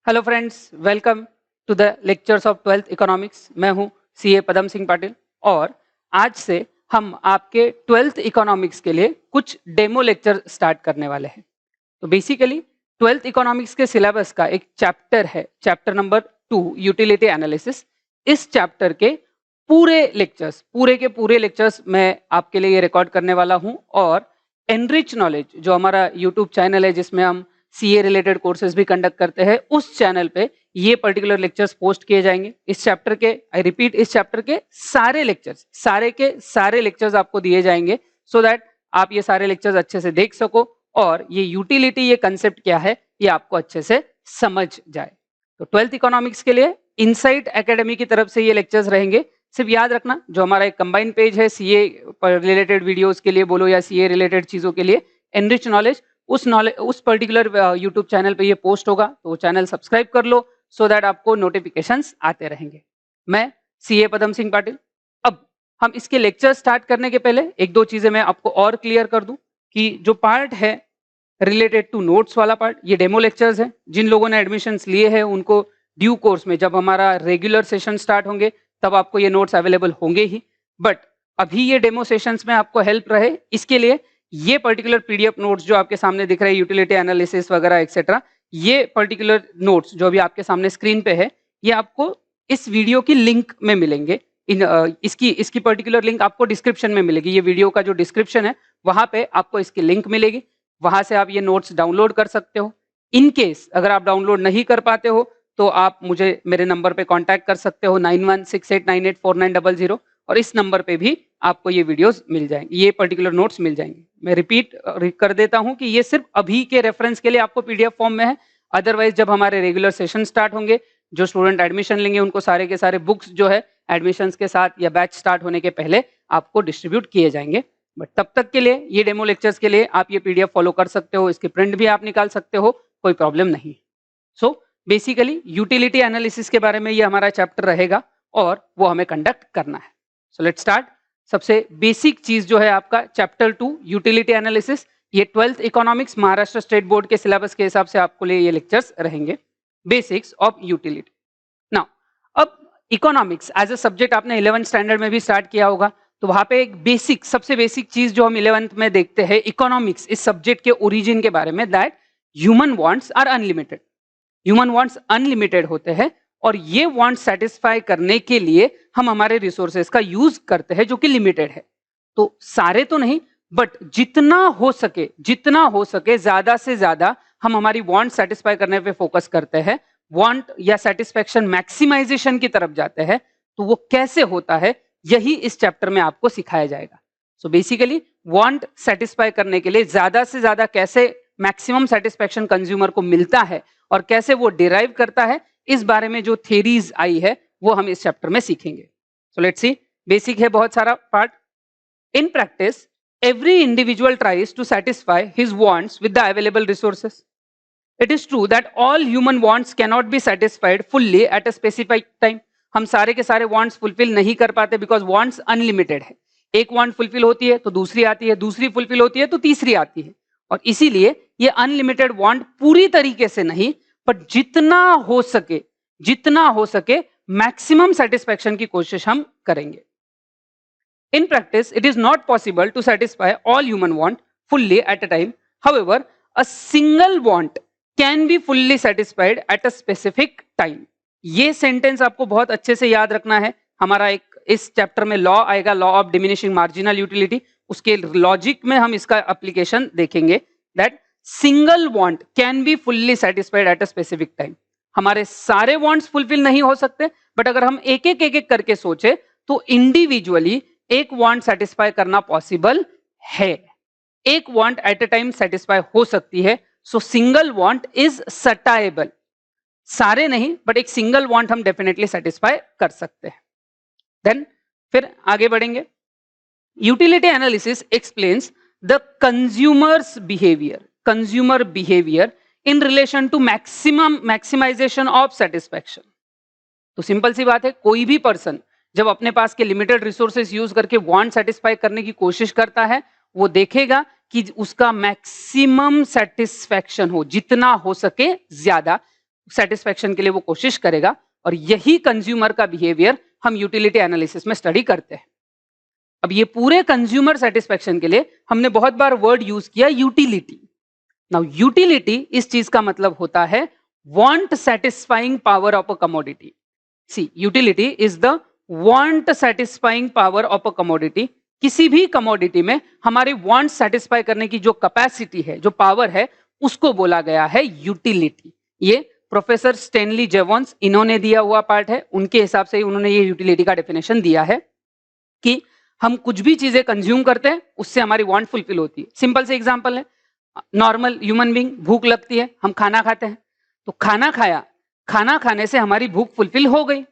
Hello friends, welcome to the lectures of twelfth economics. मैं हूं CA Padam Singh Patil और आज से हम आपके ट्वेल्थ इकोनॉमिक्स के लिए कुछ डेमो लेक्चर स्टार्ट करने वाले हैं। तो बेसिकली ट्वेल्थ इकोनॉमिक्स के सिलेबस का एक चैप्टर है, चैप्टर नंबर 2 यूटिलिटी एनालिसिस। इस चैप्टर के पूरे के पूरे लेक्चर्स मैं आपके लिए रिकॉर्ड करने वाला हूं और एनरिच नॉलेज जो हमारा यूट्यूब चैनल है जिसमें हम सीए रिलेटेड कोर्सेज भी कंडक्ट करते हैं, उस चैनल पे ये पर्टिकुलर लेक्चर्स पोस्ट किए जाएंगे। इस चैप्टर के, आई रिपीट, इस चैप्टर के सारे लेक्चर्स आपको दिए जाएंगे सो दैट आप ये सारे लेक्चर्स अच्छे से देख सको और ये यूटिलिटी, ये कंसेप्ट क्या है, ये आपको अच्छे से समझ जाए। तो ट्वेल्थ इकोनॉमिक्स के लिए इनसाइट एकेडमी की तरफ से ये लेक्चर्स रहेंगे। सिर्फ याद रखना, जो हमारा एक कंबाइंड पेज है सीए रिलेटेड वीडियोस के लिए बोलो या सीए रिलेटेड चीजों के लिए, एनरिच नॉलेज, उस पर्टिकुलर यूट्यूब चैनल पे ये पोस्ट होगा, तो वो चैनल सब्सक्राइब कर लो सो दैट आपको नोटिफिकेशंस आते रहेंगे। मैं सीए पदम सिंह पाटिल। अब हम इसके लेक्चर स्टार्ट करने के पहले एक दो चीजें मैं आपको और क्लियर कर दूं कि जो पार्ट है रिलेटेड टू नोट्स वाला पार्ट, ये डेमो लेक्चर्स है। जिन लोगों ने एडमिशंस लिए हैं उनको ड्यू कोर्स में, जब हमारा रेगुलर सेशन स्टार्ट होंगे तब आपको ये नोट्स अवेलेबल होंगे ही, बट अभी ये डेमो सेशंस में आपको हेल्प रहे इसके लिए ये पर्टिकुलर पीडीएफ नोट्स जो आपके सामने दिख रहे हैं, यूटिलिटी एनालिसिस वगैरह एक्सेट्रा, ये पर्टिकुलर नोट्स जो अभी आपके सामने स्क्रीन पे है, ये आपको इस वीडियो की लिंक में मिलेंगे। इसकी पर्टिकुलर लिंक आपको डिस्क्रिप्शन में मिलेगी। ये वीडियो का जो डिस्क्रिप्शन है वहां पे आपको इसकी लिंक मिलेगी, वहां से आप ये नोट्स डाउनलोड कर सकते हो। इन केस अगर आप डाउनलोड नहीं कर पाते हो तो आप मुझे मेरे नंबर पे कांटेक्ट कर सकते हो 9168984900, और इस नंबर पे भी आपको ये वीडियोस मिल जाएंगे, ये पर्टिकुलर नोट्स मिल जाएंगे। मैं रिपीट कर देता हूं कि ये सिर्फ अभी के रेफरेंस के लिए आपको पीडीएफ फॉर्म में है। अदरवाइज जब हमारे रेगुलर सेशन स्टार्ट होंगे, जो स्टूडेंट एडमिशन लेंगे उनको सारे के सारे बुक्स जो है एडमिशंस के साथ या बैच स्टार्ट होने के पहले आपको डिस्ट्रीब्यूट किए जाएंगे। बट तब तक के लिए, ये डेमो लेक्चर्स के लिए आप ये पीडीएफ फॉलो कर सकते हो, इसकी प्रिंट भी आप निकाल सकते हो, कोई प्रॉब्लम नहीं। सो बेसिकली यूटिलिटी एनालिसिस के बारे में ये हमारा चैप्टर रहेगा और वो हमें कंडक्ट करना है। So let's start. सबसे बेसिक चीज जो है आपका चैप्टर 2 यूटिलिटी एनालिसिस, ये twelfth economics Maharashtra state board के सिलेबस के हिसाब से आपको लिए ये लेक्चर्स रहेंगे, बेसिक्स ऑफ यूटिलिटी। नाउ अब इकोनॉमिक्स एज अ सब्जेक्ट आपने 11th स्टैंडर्ड में भी स्टार्ट किया होगा, तो वहां पे एक बेसिक, सबसे बेसिक चीज जो हम 11th में देखते हैं इकोनॉमिक्स इस सब्जेक्ट के ओरिजिन के बारे में, that human wants are unlimited. Human wants unlimited होते हैं और ये वांट सेटिस्फाई करने के लिए हम हमारे रिसोर्सेज का यूज करते हैं जो कि लिमिटेड है। तो सारे तो नहीं, बट जितना हो सके ज्यादा से ज्यादा हम हमारी वांट सेटिस्फाई करने पे फोकस करते हैं, वांट या सेटिस्फेक्शन मैक्सिमाइजेशन की तरफ जाते हैं। तो वो कैसे होता है, यही इस चैप्टर में आपको सिखाया जाएगा। सो बेसिकली वांट सेटिस्फाई करने के लिए ज्यादा से ज्यादा कैसे मैक्सिमम सेटिस्फेक्शन कंज्यूमर को मिलता है और कैसे वो डिराइव करता है, इस बारे में जो थ्योरीज आई है वो हम इस चैप्टर में सीखेंगे। सो लेट्स सी, बेसिक है बहुत सारा part. In practice every individual tries to satisfy his wants with the available resources. It is true that all human wants cannot be satisfied fully at a specified time. हम सारे के सारे wants fulfill नहीं कर पाते because wants unlimited है। एक want fulfill होती है तो दूसरी आती है, दूसरी fulfill होती है तो तीसरी आती है, और इसीलिए ये अनलिमिटेड want पूरी तरीके से नहीं, पर जितना हो सके मैक्सिमम सेटिस्फेक्शन की कोशिश हम करेंगे। In practice, it is not possible to satisfy all human want fully at a time. However, a single want can be fully satisfied at a specific time. ये सेंटेंस आपको बहुत अच्छे से याद रखना है। हमारा एक इस चैप्टर में लॉ आएगा, law of diminishing marginal utility, उसके लॉजिक में हम इसका एप्लीकेशन देखेंगे। That single want can be fully satisfied at a specific time. हमारे सारे वांट्स फुलफिल नहीं हो सकते, बट अगर हम एक एक करके सोचे तो इंडिविजुअली एक वांट सेटिस्फाई करना पॉसिबल है। एक want at a time satisfy हो सकती है। So single want is suitable. सारे नहीं, बट एक सिंगल वांट हम डेफिनेटली सेटिस्फाई कर सकते हैं। देन फिर आगे बढ़ेंगे। Utility analysis explains the consumer behaviour in relation to maximisation of satisfaction. तो सिंपल सी बात है, कोई भी पर्सन जब अपने पास के लिमिटेड रिसोर्सेज यूज करके वांट सेटिस्फाई करने की कोशिश करता है, वो देखेगा कि उसका मैक्सिमम सेटिस्फैक्शन हो, जितना हो सके ज्यादा। सेटिस्फेक्शन के लिए वो कोशिश करेगा, और यही कंज्यूमर का बिहेवियर हम यूटिलिटी एनालिसिस में स्टडी करते हैं। अब ये पूरे कंज्यूमर सेटिस्फेक्शन के लिए हमने बहुत बार वर्ड यूज किया यूटिलिटी। नाउ यूटिलिटी इस चीज का मतलब होता है want satisfying power of a commodity. See utility is the want satisfying power of a commodity. किसी भी कमोडिटी में हमारे वांट सेटिस्फाई करने की जो कैपेसिटी है, जो पावर है, उसको बोला गया है यूटिलिटी। ये प्रोफेसर स्टेनली जेवॉन्स इन्होंने दिया हुआ पार्ट है, उनके हिसाब से उन्होंने ये यूटिलिटी का डेफिनेशन दिया है कि हम कुछ भी चीजें कंज्यूम करते हैं उससे हमारी वांट फुलफिल होती है। सिंपल से एग्जांपल है, नॉर्मल ह्यूमन बीइंग, भूख लगती है, हम खाना खाते हैं, तो खाना खाया, खाना खाने से हमारी भूख फुलफिल हो गई,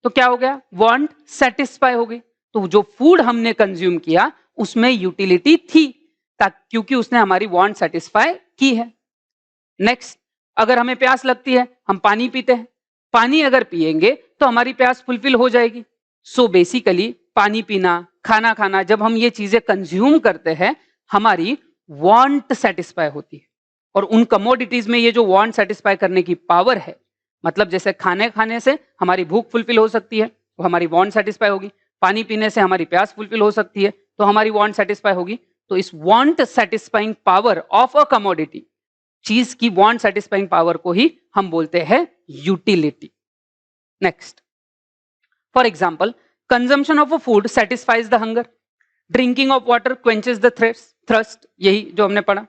तो क्या हो गया, वांट सेटिस्फाई हो गई। तो जो फूड हमने कंज्यूम किया उसमें यूटिलिटी थी, क्योंकि उसने हमारी वांट सेटिस्फाई की है। नेक्स्ट, अगर हमें प्यास लगती है, हम पानी पीते हैं, पानी अगर पिएंगे तो हमारी प्यास फुलफिल हो जाएगी। सो बेसिकली पानी पीना, खाना खाना, जब हम ये चीजें कंज्यूम करते हैं हमारी वांट सेटिस्फाई होती है। और उन कमोडिटीज में ये जो वांट सेटिस्फाई करने की पावर है, मतलब जैसे खाने खाने से हमारी भूख फुलफिल हो सकती है तो हमारी वांट सेटिस्फाई होगी, पानी पीने से हमारी प्यास फुलफिल हो सकती है तो हमारी वांट सेटिस्फाई होगी। तो इस want satisfying power of a commodity, चीज की वांट सेटिस्फाइंग पावर को ही हम बोलते हैं utility. Next, for example, consumption of a food satisfies the hunger, drinking of water quenches the thirst, यही जो हमने पढ़ा।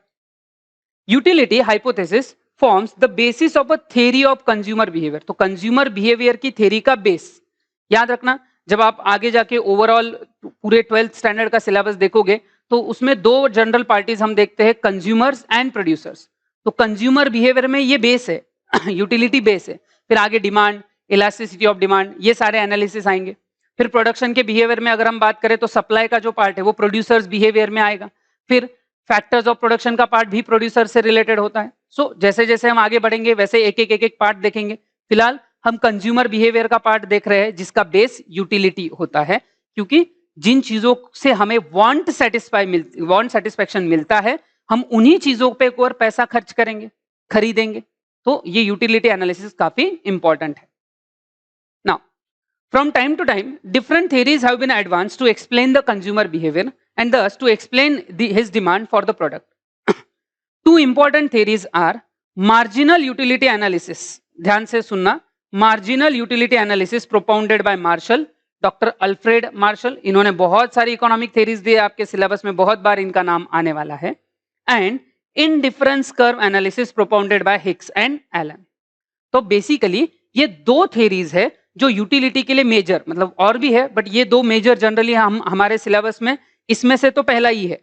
Utility hypothesis forms the basis of a theory of consumer behaviour. तो consumer behaviour की थ्योरी का base याद रखना। जब आप आगे जाके ओवरऑल पूरे 12th स्टैंडर्ड का सिलेबस देखोगे तो उसमें दो जनरल पार्टीज हम देखते हैं, कंज्यूमर्स एंड प्रोड्यूसर्स। तो कंज्यूमर बिहेवियर में ये बेस है यूटिलिटी बेस है। फिर आगे डिमांड, इलास्टिसिटी ऑफ डिमांड, ये सारे एनालिसिस आएंगे। फिर प्रोडक्शन के बिहेवियर में अगर हम बात करें तो सप्लाई का जो पार्ट है वो प्रोड्यूसर्स बिहेवियर में आएगा। फिर फैक्टर्स ऑफ प्रोडक्शन का पार्ट भी प्रोड्यूसर से रिलेटेड होता है। सो जैसे जैसे हम आगे बढ़ेंगे वैसे एक एक पार्ट देखेंगे। फिलहाल हम कंज्यूमर बिहेवियर का पार्ट देख रहे हैं जिसका बेस यूटिलिटी होता है, क्योंकि जिन चीजों से हमें वांट सेटिस्फेक्शन मिलता है हम उन्हीं चीजों पे और पैसा खर्च करेंगे, खरीदेंगे। तो ये यूटिलिटी एनालिसिस काफी इंपॉर्टेंट है। Now, from time to time, different theories have been advanced to explain the consumer behavior and thus to explain his demand for the product. Two important theories are marginal utility analysis. ध्यान से सुनना, marginal utility analysis propounded by Marshall, doctor Alfred Marshall. इन्होंने बहुत सारी economic theories दी, आपके syllabus में बहुत बार इनका नाम आने वाला है। And indifference curve analysis propounded by Hicks and Allen. तो बेसिकली ये दो थेरीज है जो यूटिलिटी के लिए मेजर, मतलब और भी है बट ये दो मेजर जनरली हम हमारे सिलेबस में, इसमें से तो पहला ही है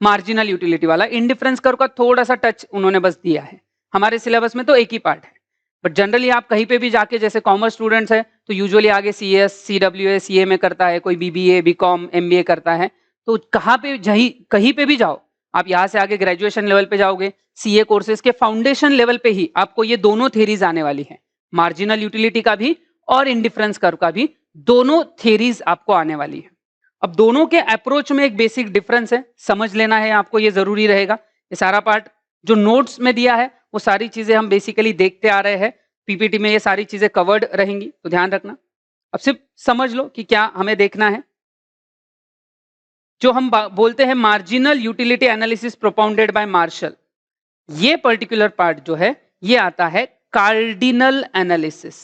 मार्जिनल यूटिलिटी वाला। इनडिफरेंस कर्व का थोड़ा सा टच उन्होंने बस दिया है, हमारे सिलेबस में तो एक ही पार्ट है। बट जनरली आप कहीं पे भी जाके, जैसे कॉमर्स स्टूडेंट्स है तो यूजुअली आगे सीएस, सीडब्ल्यूएस, सीए में करता है, कोई बीबीए, बीकॉम, एमबीए करता है। तो कहाँ पे कहीं पे भी जाओ, आप यहाँ से आगे ग्रेजुएशन लेवल पे जाओगे, सीए कोर्सेज के फाउंडेशन लेवल पे ही आपको ये दोनों थेरीज आने वाली है, मार्जिनल यूटिलिटी का भी और इंडिफरेंस कर्व का भी, दोनों थेरीज आपको आने वाली है। अब दोनों के अप्रोच में एक बेसिक डिफरेंस है, समझ लेना है आपको, ये जरूरी रहेगा। ये सारा पार्ट जो नोट्स में दिया है वो सारी चीजें हम बेसिकली देखते आ रहे हैं, पीपीटी में ये सारी चीजें कवर्ड रहेंगी, तो ध्यान रखना। अब सिर्फ समझ लो कि क्या हमें देखना है। जो हम बोलते हैं marginal utility analysis propounded by Marshall, ये पर्टिकुलर पार्ट जो है ये आता है कार्डिनल एनालिसिस।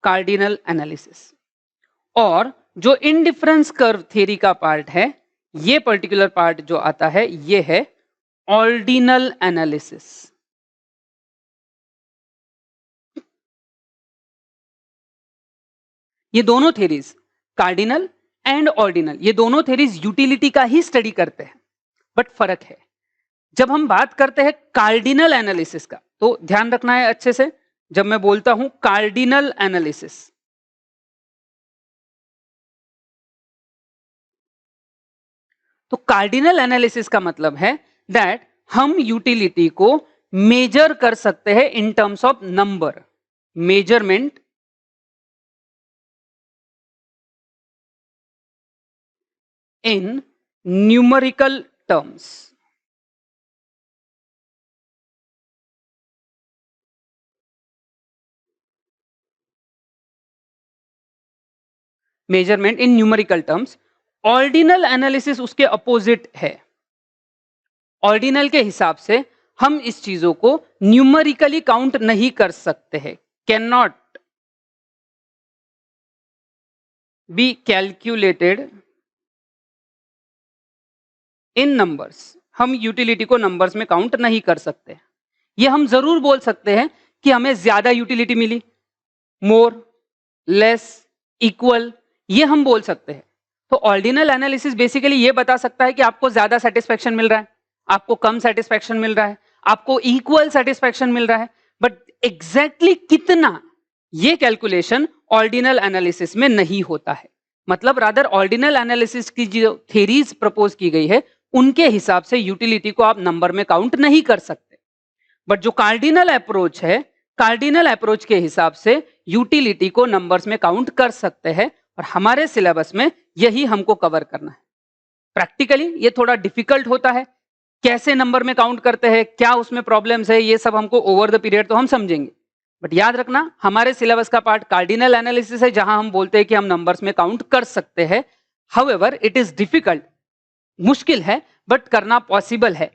Cardinal analysis. और जो इनडिफरेंस कर्व थ्योरी का पार्ट है, ये पर्टिकुलर पार्ट जो आता है ये है ऑर्डिनल एनालिसिस। ये दोनों थ्योरीज, कार्डिनल एंड ऑर्डिनल, ये दोनों थ्योरीज यूटिलिटी का ही स्टडी करते हैं, बट फर्क है। जब हम बात करते हैं कार्डिनल एनालिसिस का, तो ध्यान रखना है अच्छे से, जब मैं बोलता हूं कार्डिनल एनालिसिस, तो कार्डिनल एनालिसिस का मतलब है दैट हम यूटिलिटी को मेजर कर सकते हैं in terms of number, measurement in numerical terms. Measurement in numerical terms. Ordinal analysis उसके अपोजिट है। ऑर्डिनल के हिसाब से हम इस चीजों को न्यूमेरिकली काउंट नहीं कर सकते हैं, can not be calculated in numbers. हम यूटिलिटी को नंबर्स में काउंट नहीं कर सकते। ये हम जरूर बोल सकते हैं कि हमें ज्यादा यूटिलिटी मिली, मोर, लेस, इक्वल, ये हम बोल सकते हैं। तो ऑर्डिनल एनालिसिस बेसिकली ये बता सकता है कि आपको ज्यादा सेटिस्फेक्शन मिल रहा है, आपको कम सेटिस्फेक्शन मिल रहा है, आपको इक्वल सेटिस्फेक्शन मिल रहा है, बट एग्जैक्टली कितना, ये कैलकुलेशन ऑर्डिनल एनालिसिस में नहीं होता है। मतलब रादर ऑर्डिनल एनालिसिस की जो थ्योरीज प्रपोज की गई है उनके हिसाब से यूटिलिटी को आप नंबर में काउंट नहीं कर सकते। बट जो कार्डिनल अप्रोच है, कार्डिनल अप्रोच के हिसाब से यूटिलिटी को नंबर्स में काउंट कर सकते हैं, और हमारे सिलेबस में यही हमको कवर करना है। प्रैक्टिकली ये थोड़ा डिफिकल्ट होता है, कैसे नंबर में काउंट करते हैं, क्या उसमें प्रॉब्लम्स है, ये सब हमको ओवर द पीरियड तो हम समझेंगे। बट याद रखना हमारे सिलेबस का पार्ट कार्डिनल एनालिसिस है, जहां हम बोलते हैं कि हम नंबर्स में काउंट कर सकते हैं। हाउएवर इट इज डिफिकल्ट, मुश्किल है, बट करना पॉसिबल है।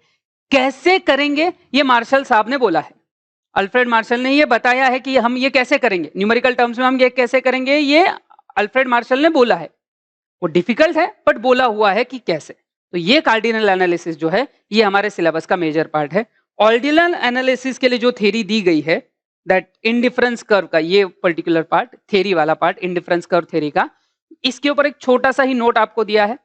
कैसे करेंगे ये मार्शल साहब ने बोला है, अल्फ्रेड मार्शल ने ये बताया है कि हम ये कैसे करेंगे, न्यूमेरिकल टर्म्स में हम ये कैसे करेंगे, ये अल्फ्रेड मार्शल ने बोला है। वो डिफिकल्ट है बट बोला हुआ है कि कैसे। तो ये कार्डिनल एनालिसिस जो है ये हमारे सिलेबस का मेजर पार्ट है। ऑर्डिनल एनालिसिस के लिए जो थ्योरी दी गई है, दैट इंडिफरेंस कर्व का ये पर्टिकुलर पार्ट, थ्योरी वाला पार्ट इंडिफरेंस कर्व थ्योरी का, इसके ऊपर एक छोटा सा ही नोट आपको दिया है।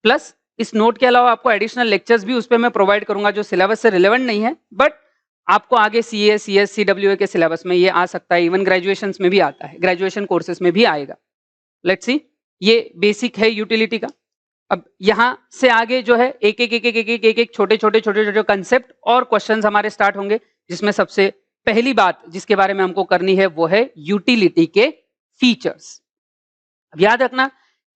प्लस इस नोट के अलावा आपको एडिशनल लेक्चर्स भी उस पर मैं प्रोवाइड करूंगा जो सिलेबस से रिलेवेंट नहीं है, बट आपको आगे सीए, सीएस, सीडब्ल्यूए के सिलेबस में ये आ सकता है, इवन ग्रेजुएशन में भी आता है, ग्रेजुएशन कोर्सेज में भी आएगा। लेट्स सी, ये बेसिक है यूटिलिटी का। अब यहां से आगे जो है एक एक एक एक एक एक एक एक छोटे छोटे छोटे छोटे कंसेप्ट और क्वेश्चंस हमारे स्टार्ट होंगे, जिसमें सबसे पहली बात जिसके बारे में हमको करनी है वो है यूटिलिटी के फीचर्स। अब याद रखना,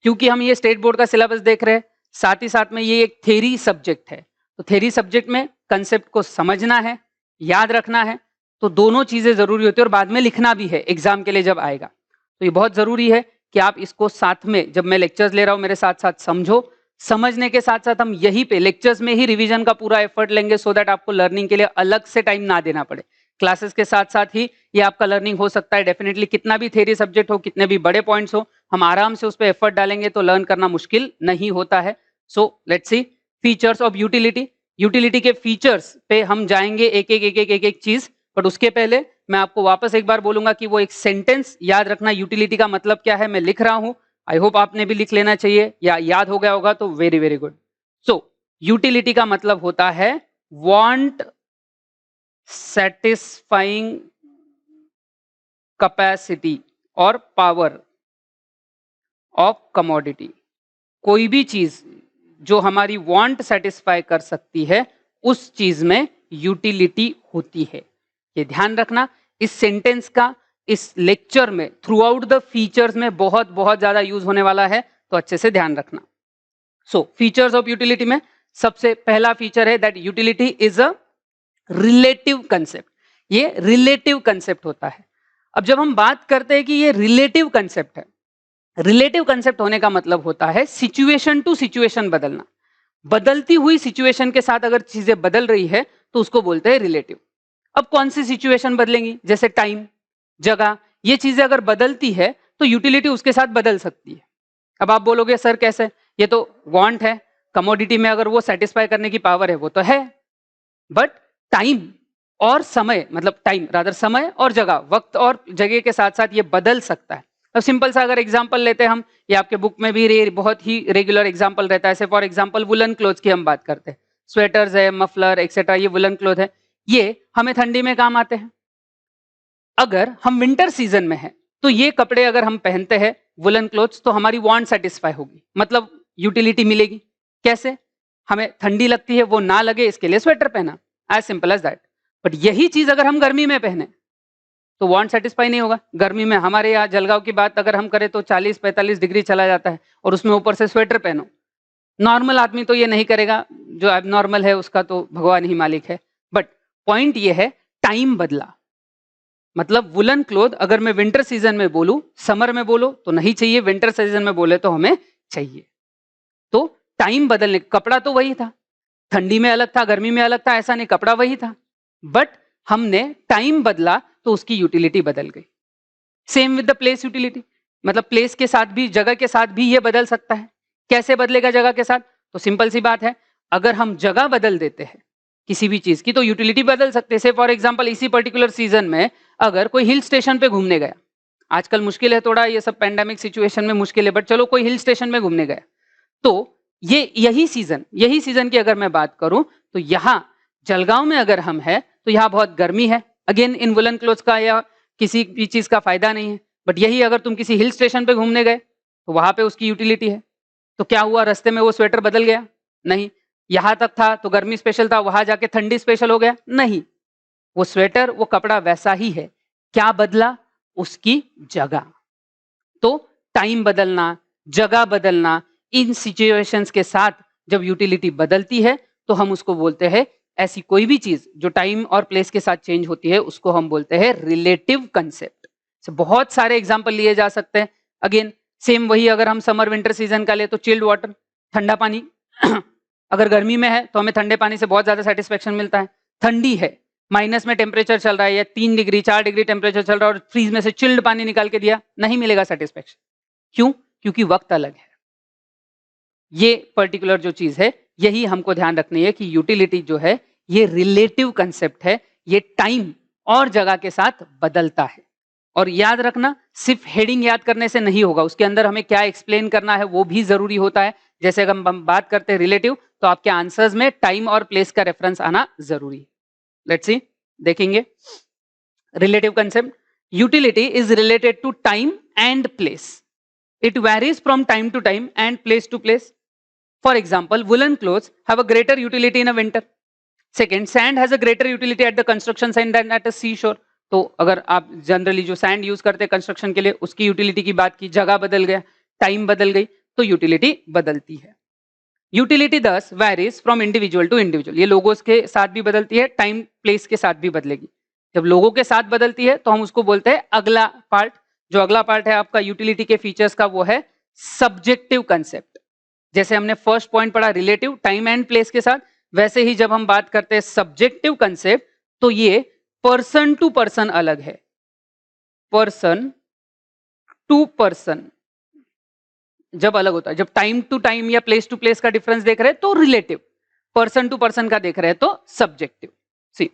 क्योंकि हम ये स्टेट बोर्ड का सिलेबस देख रहे हैं, साथ ही साथ में ये एक थ्योरी सब्जेक्ट है, तो थ्योरी सब्जेक्ट में कंसेप्ट को समझना है, याद रखना है, तो दोनों चीजें जरूरी होती है, और बाद में लिखना भी है एग्जाम के लिए जब आएगा। तो ये बहुत जरूरी है कि आप इसको साथ में, जब मैं लेक्चर्स ले रहा हूं मेरे साथ साथ समझो। समझने के साथ साथ हम यहीं पे लेक्चर्स में ही रिवीजन का पूरा एफर्ट लेंगे, सो दैट आपको लर्निंग के लिए अलग से टाइम ना देना पड़े। क्लासेस के साथ साथ ही ये आपका लर्निंग हो सकता है डेफिनेटली। कितना भी थ्योरी सब्जेक्ट हो, कितने भी बड़े पॉइंट्स हो, हम आराम से उस पर एफर्ट डालेंगे तो लर्न करना मुश्किल नहीं होता है। So let's see features of utility. Utility के फीचर्स पे हम जाएंगे एक एक एक एक एक एक चीज, बट उसके पहले मैं आपको वापस एक बार बोलूंगा कि वो एक सेंटेंस याद रखना, यूटिलिटी का मतलब क्या है। मैं लिख रहा हूं, आई होप आपने भी लिख लेना चाहिए, या याद हो गया होगा तो वेरी वेरी गुड। सो यूटिलिटी का मतलब होता है वांट सेटिस्फाइंग कैपेसिटी और पावर ऑफ कमोडिटी। कोई भी चीज जो हमारी वांट सेटिस्फाई कर सकती है, उस चीज में यूटिलिटी होती है। ये ध्यान रखना, इस सेंटेंस का इस लेक्चर में थ्रू आउट द फीचर्स में बहुत बहुत ज्यादा यूज होने वाला है, तो अच्छे से ध्यान रखना। सो फीचर्स ऑफ यूटिलिटी में सबसे पहला फीचर है that utility is a relative concept. ये रिलेटिव कंसेप्ट होता है। अब जब हम बात करते हैं कि ये रिलेटिव कंसेप्ट है, रिलेटिव कंसेप्ट होने का मतलब होता है सिचुएशन टू सिचुएशन बदलना। बदलती हुई सिचुएशन के साथ अगर चीजें बदल रही है तो उसको बोलते हैं रिलेटिव। अब कौन सी सिचुएशन बदलेंगी, जैसे टाइम, जगह, ये चीजें अगर बदलती है तो यूटिलिटी उसके साथ बदल सकती है। अब आप बोलोगे सर कैसे, ये तो वांट है, कमोडिटी में अगर वो सेटिस्फाई करने की पावर है वो तो है, बट टाइम और समय, मतलब टाइम रादर समय और जगह, वक्त और जगह के साथ साथ ये बदल सकता है। अब सिंपल सा अगर एग्जांपल लेते हैं हम, ये आपके बुक में भी बहुत ही रेगुलर एग्जांपल रहता है। फॉर एग्जांपल वुलन क्लोथ्स की हम बात करते हैं, स्वेटर्स है, मफलर एक्सेट्रा, ये वुलन क्लोथ है, ये हमें ठंडी में काम आते हैं। अगर हम विंटर सीजन में हैं तो ये कपड़े अगर हम पहनते हैं वुलन क्लोथ्स, तो हमारी वांट सेटिस्फाई होगी, मतलब यूटिलिटी मिलेगी। कैसे, हमें ठंडी लगती है, वो ना लगे इसके लिए स्वेटर पहना, as simple as that. But यही चीज अगर हम गर्मी में पहने तो वांट सेटिस्फाई नहीं होगा। गर्मी में हमारे यहाँ जलगांव की बात अगर हम करें तो 40-45 डिग्री चला जाता है, और उसमें ऊपर से स्वेटर पहनो। नॉर्मल आदमी तो ये नहीं करेगा, जो अब नॉर्मल है उसका तो भगवान ही मालिक है। बट पॉइंट ये है, टाइम बदला, मतलब वुलन क्लोथ अगर मैं विंटर सीजन में बोलूं, समर में बोलो तो नहीं चाहिए, विंटर सीजन में बोले तो हमें चाहिए। तो टाइम बदलने, कपड़ा तो वही था, ठंडी में अलग था, गर्मी में अलग था, ऐसा नहीं, कपड़ा वही था, बट हमने टाइम बदला तो उसकी यूटिलिटी बदल गई। Same with the place utility, मतलब प्लेस के साथ भी, जगह के साथ भी ये बदल सकता है। कैसे बदलेगा जगह के साथ? तो सिंपल सी बात है, अगर हम जगह बदल देते हैं किसी भी चीज की तो यूटिलिटी बदल सकते हैं। से फॉर एग्जांपल इसी पर्टिकुलर सीजन में अगर कोई हिल स्टेशन पे घूमने गया, आजकल मुश्किल है थोड़ा, ये सब पैंडेमिक सिचुएशन में मुश्किल है, बट चलो कोई हिल स्टेशन में घूमने गया, तो ये यही सीजन की अगर मैं बात करूं तो यहाँ जलगांव में अगर हम है तो यहाँ बहुत गर्मी है, अगेन इन वुलन क्लोथ्स का या किसी भी चीज का फायदा नहीं है। बट यही अगर तुम किसी हिल स्टेशन पे घूमने गए तो वहां पे उसकी यूटिलिटी है। तो क्या हुआ, रास्ते में वो स्वेटर बदल गया? नहीं। यहां तक था तो गर्मी स्पेशल था, वहां जाके ठंडी स्पेशल हो गया? नहीं। वो स्वेटर, वो कपड़ा वैसा ही है। क्या बदला? उसकी जगह। तो टाइम बदलना, जगह बदलना, इन सिचुएशंस के साथ जब यूटिलिटी बदलती है तो हम उसको बोलते हैं, ऐसी कोई भी चीज जो टाइम और प्लेस के साथ चेंज होती है उसको हम बोलते हैं रिलेटिव कंसेप्ट। बहुत सारे एग्जांपल लिए जा सकते हैं। अगेन सेम वही, अगर हम समर विंटर सीजन का ले तो चिल्ड वाटर, ठंडा पानी अगर गर्मी में है तो हमें ठंडे पानी से बहुत ज्यादा सेटिस्फेक्शन मिलता है। ठंडी है, माइनस में टेम्परेचर चल रहा है या 3 डिग्री 4 डिग्री टेम्परेचर चल रहा है और फ्रीज में से चिल्ड पानी निकाल के दिया, नहीं मिलेगा सेटिस्फेक्शन। क्यों? क्योंकि वक्त अलग है। ये पर्टिकुलर जो चीज है यही हमको ध्यान रखनी है कि यूटिलिटी जो है ये रिलेटिव कंसेप्ट है, ये टाइम और जगह के साथ बदलता है। और याद रखना, सिर्फ हेडिंग याद करने से नहीं होगा, उसके अंदर हमें क्या एक्सप्लेन करना है वो भी जरूरी होता है। जैसे अगर हम बात करते हैं रिलेटिव तो आपके आंसर्स में टाइम और प्लेस का रेफरेंस आना जरूरी है। लेट्स सी, देखेंगे relative concept. Utility is related to time and place, it varies from time to time and place to place. For example, woolen clothes have a greater utility in a winter. Second, sand has a greater utility at the construction site than at a seashore. तो अगर आप generally जो sand use करते हैं construction के लिए, उसकी utility की बात की, जगह बदल गया, टाइम बदल गई, तो यूटिलिटी बदलती है। Utility thus varies from individual to individual, ये लोगों के साथ भी बदलती है, टाइम प्लेस के साथ भी बदलेगी। जब लोगों के साथ बदलती है तो हम उसको बोलते हैं अगला पार्ट। जो अगला पार्ट है आपका यूटिलिटी के फीचर्स का वो है सब्जेक्टिव कंसेप्ट। जैसे हमने फर्स्ट पॉइंट पढ़ा रिलेटिव टाइम एंड प्लेस के साथ, वैसे ही जब हम बात करते हैं सब्जेक्टिव कंसेप्ट तो ये पर्सन टू पर्सन अलग है। पर्सन टू पर्सन जब अलग होता है, जब टाइम टू टाइम या प्लेस टू प्लेस का डिफरेंस देख रहे हैं तो रिलेटिव, पर्सन टू पर्सन का देख रहे हैं तो subjective. See,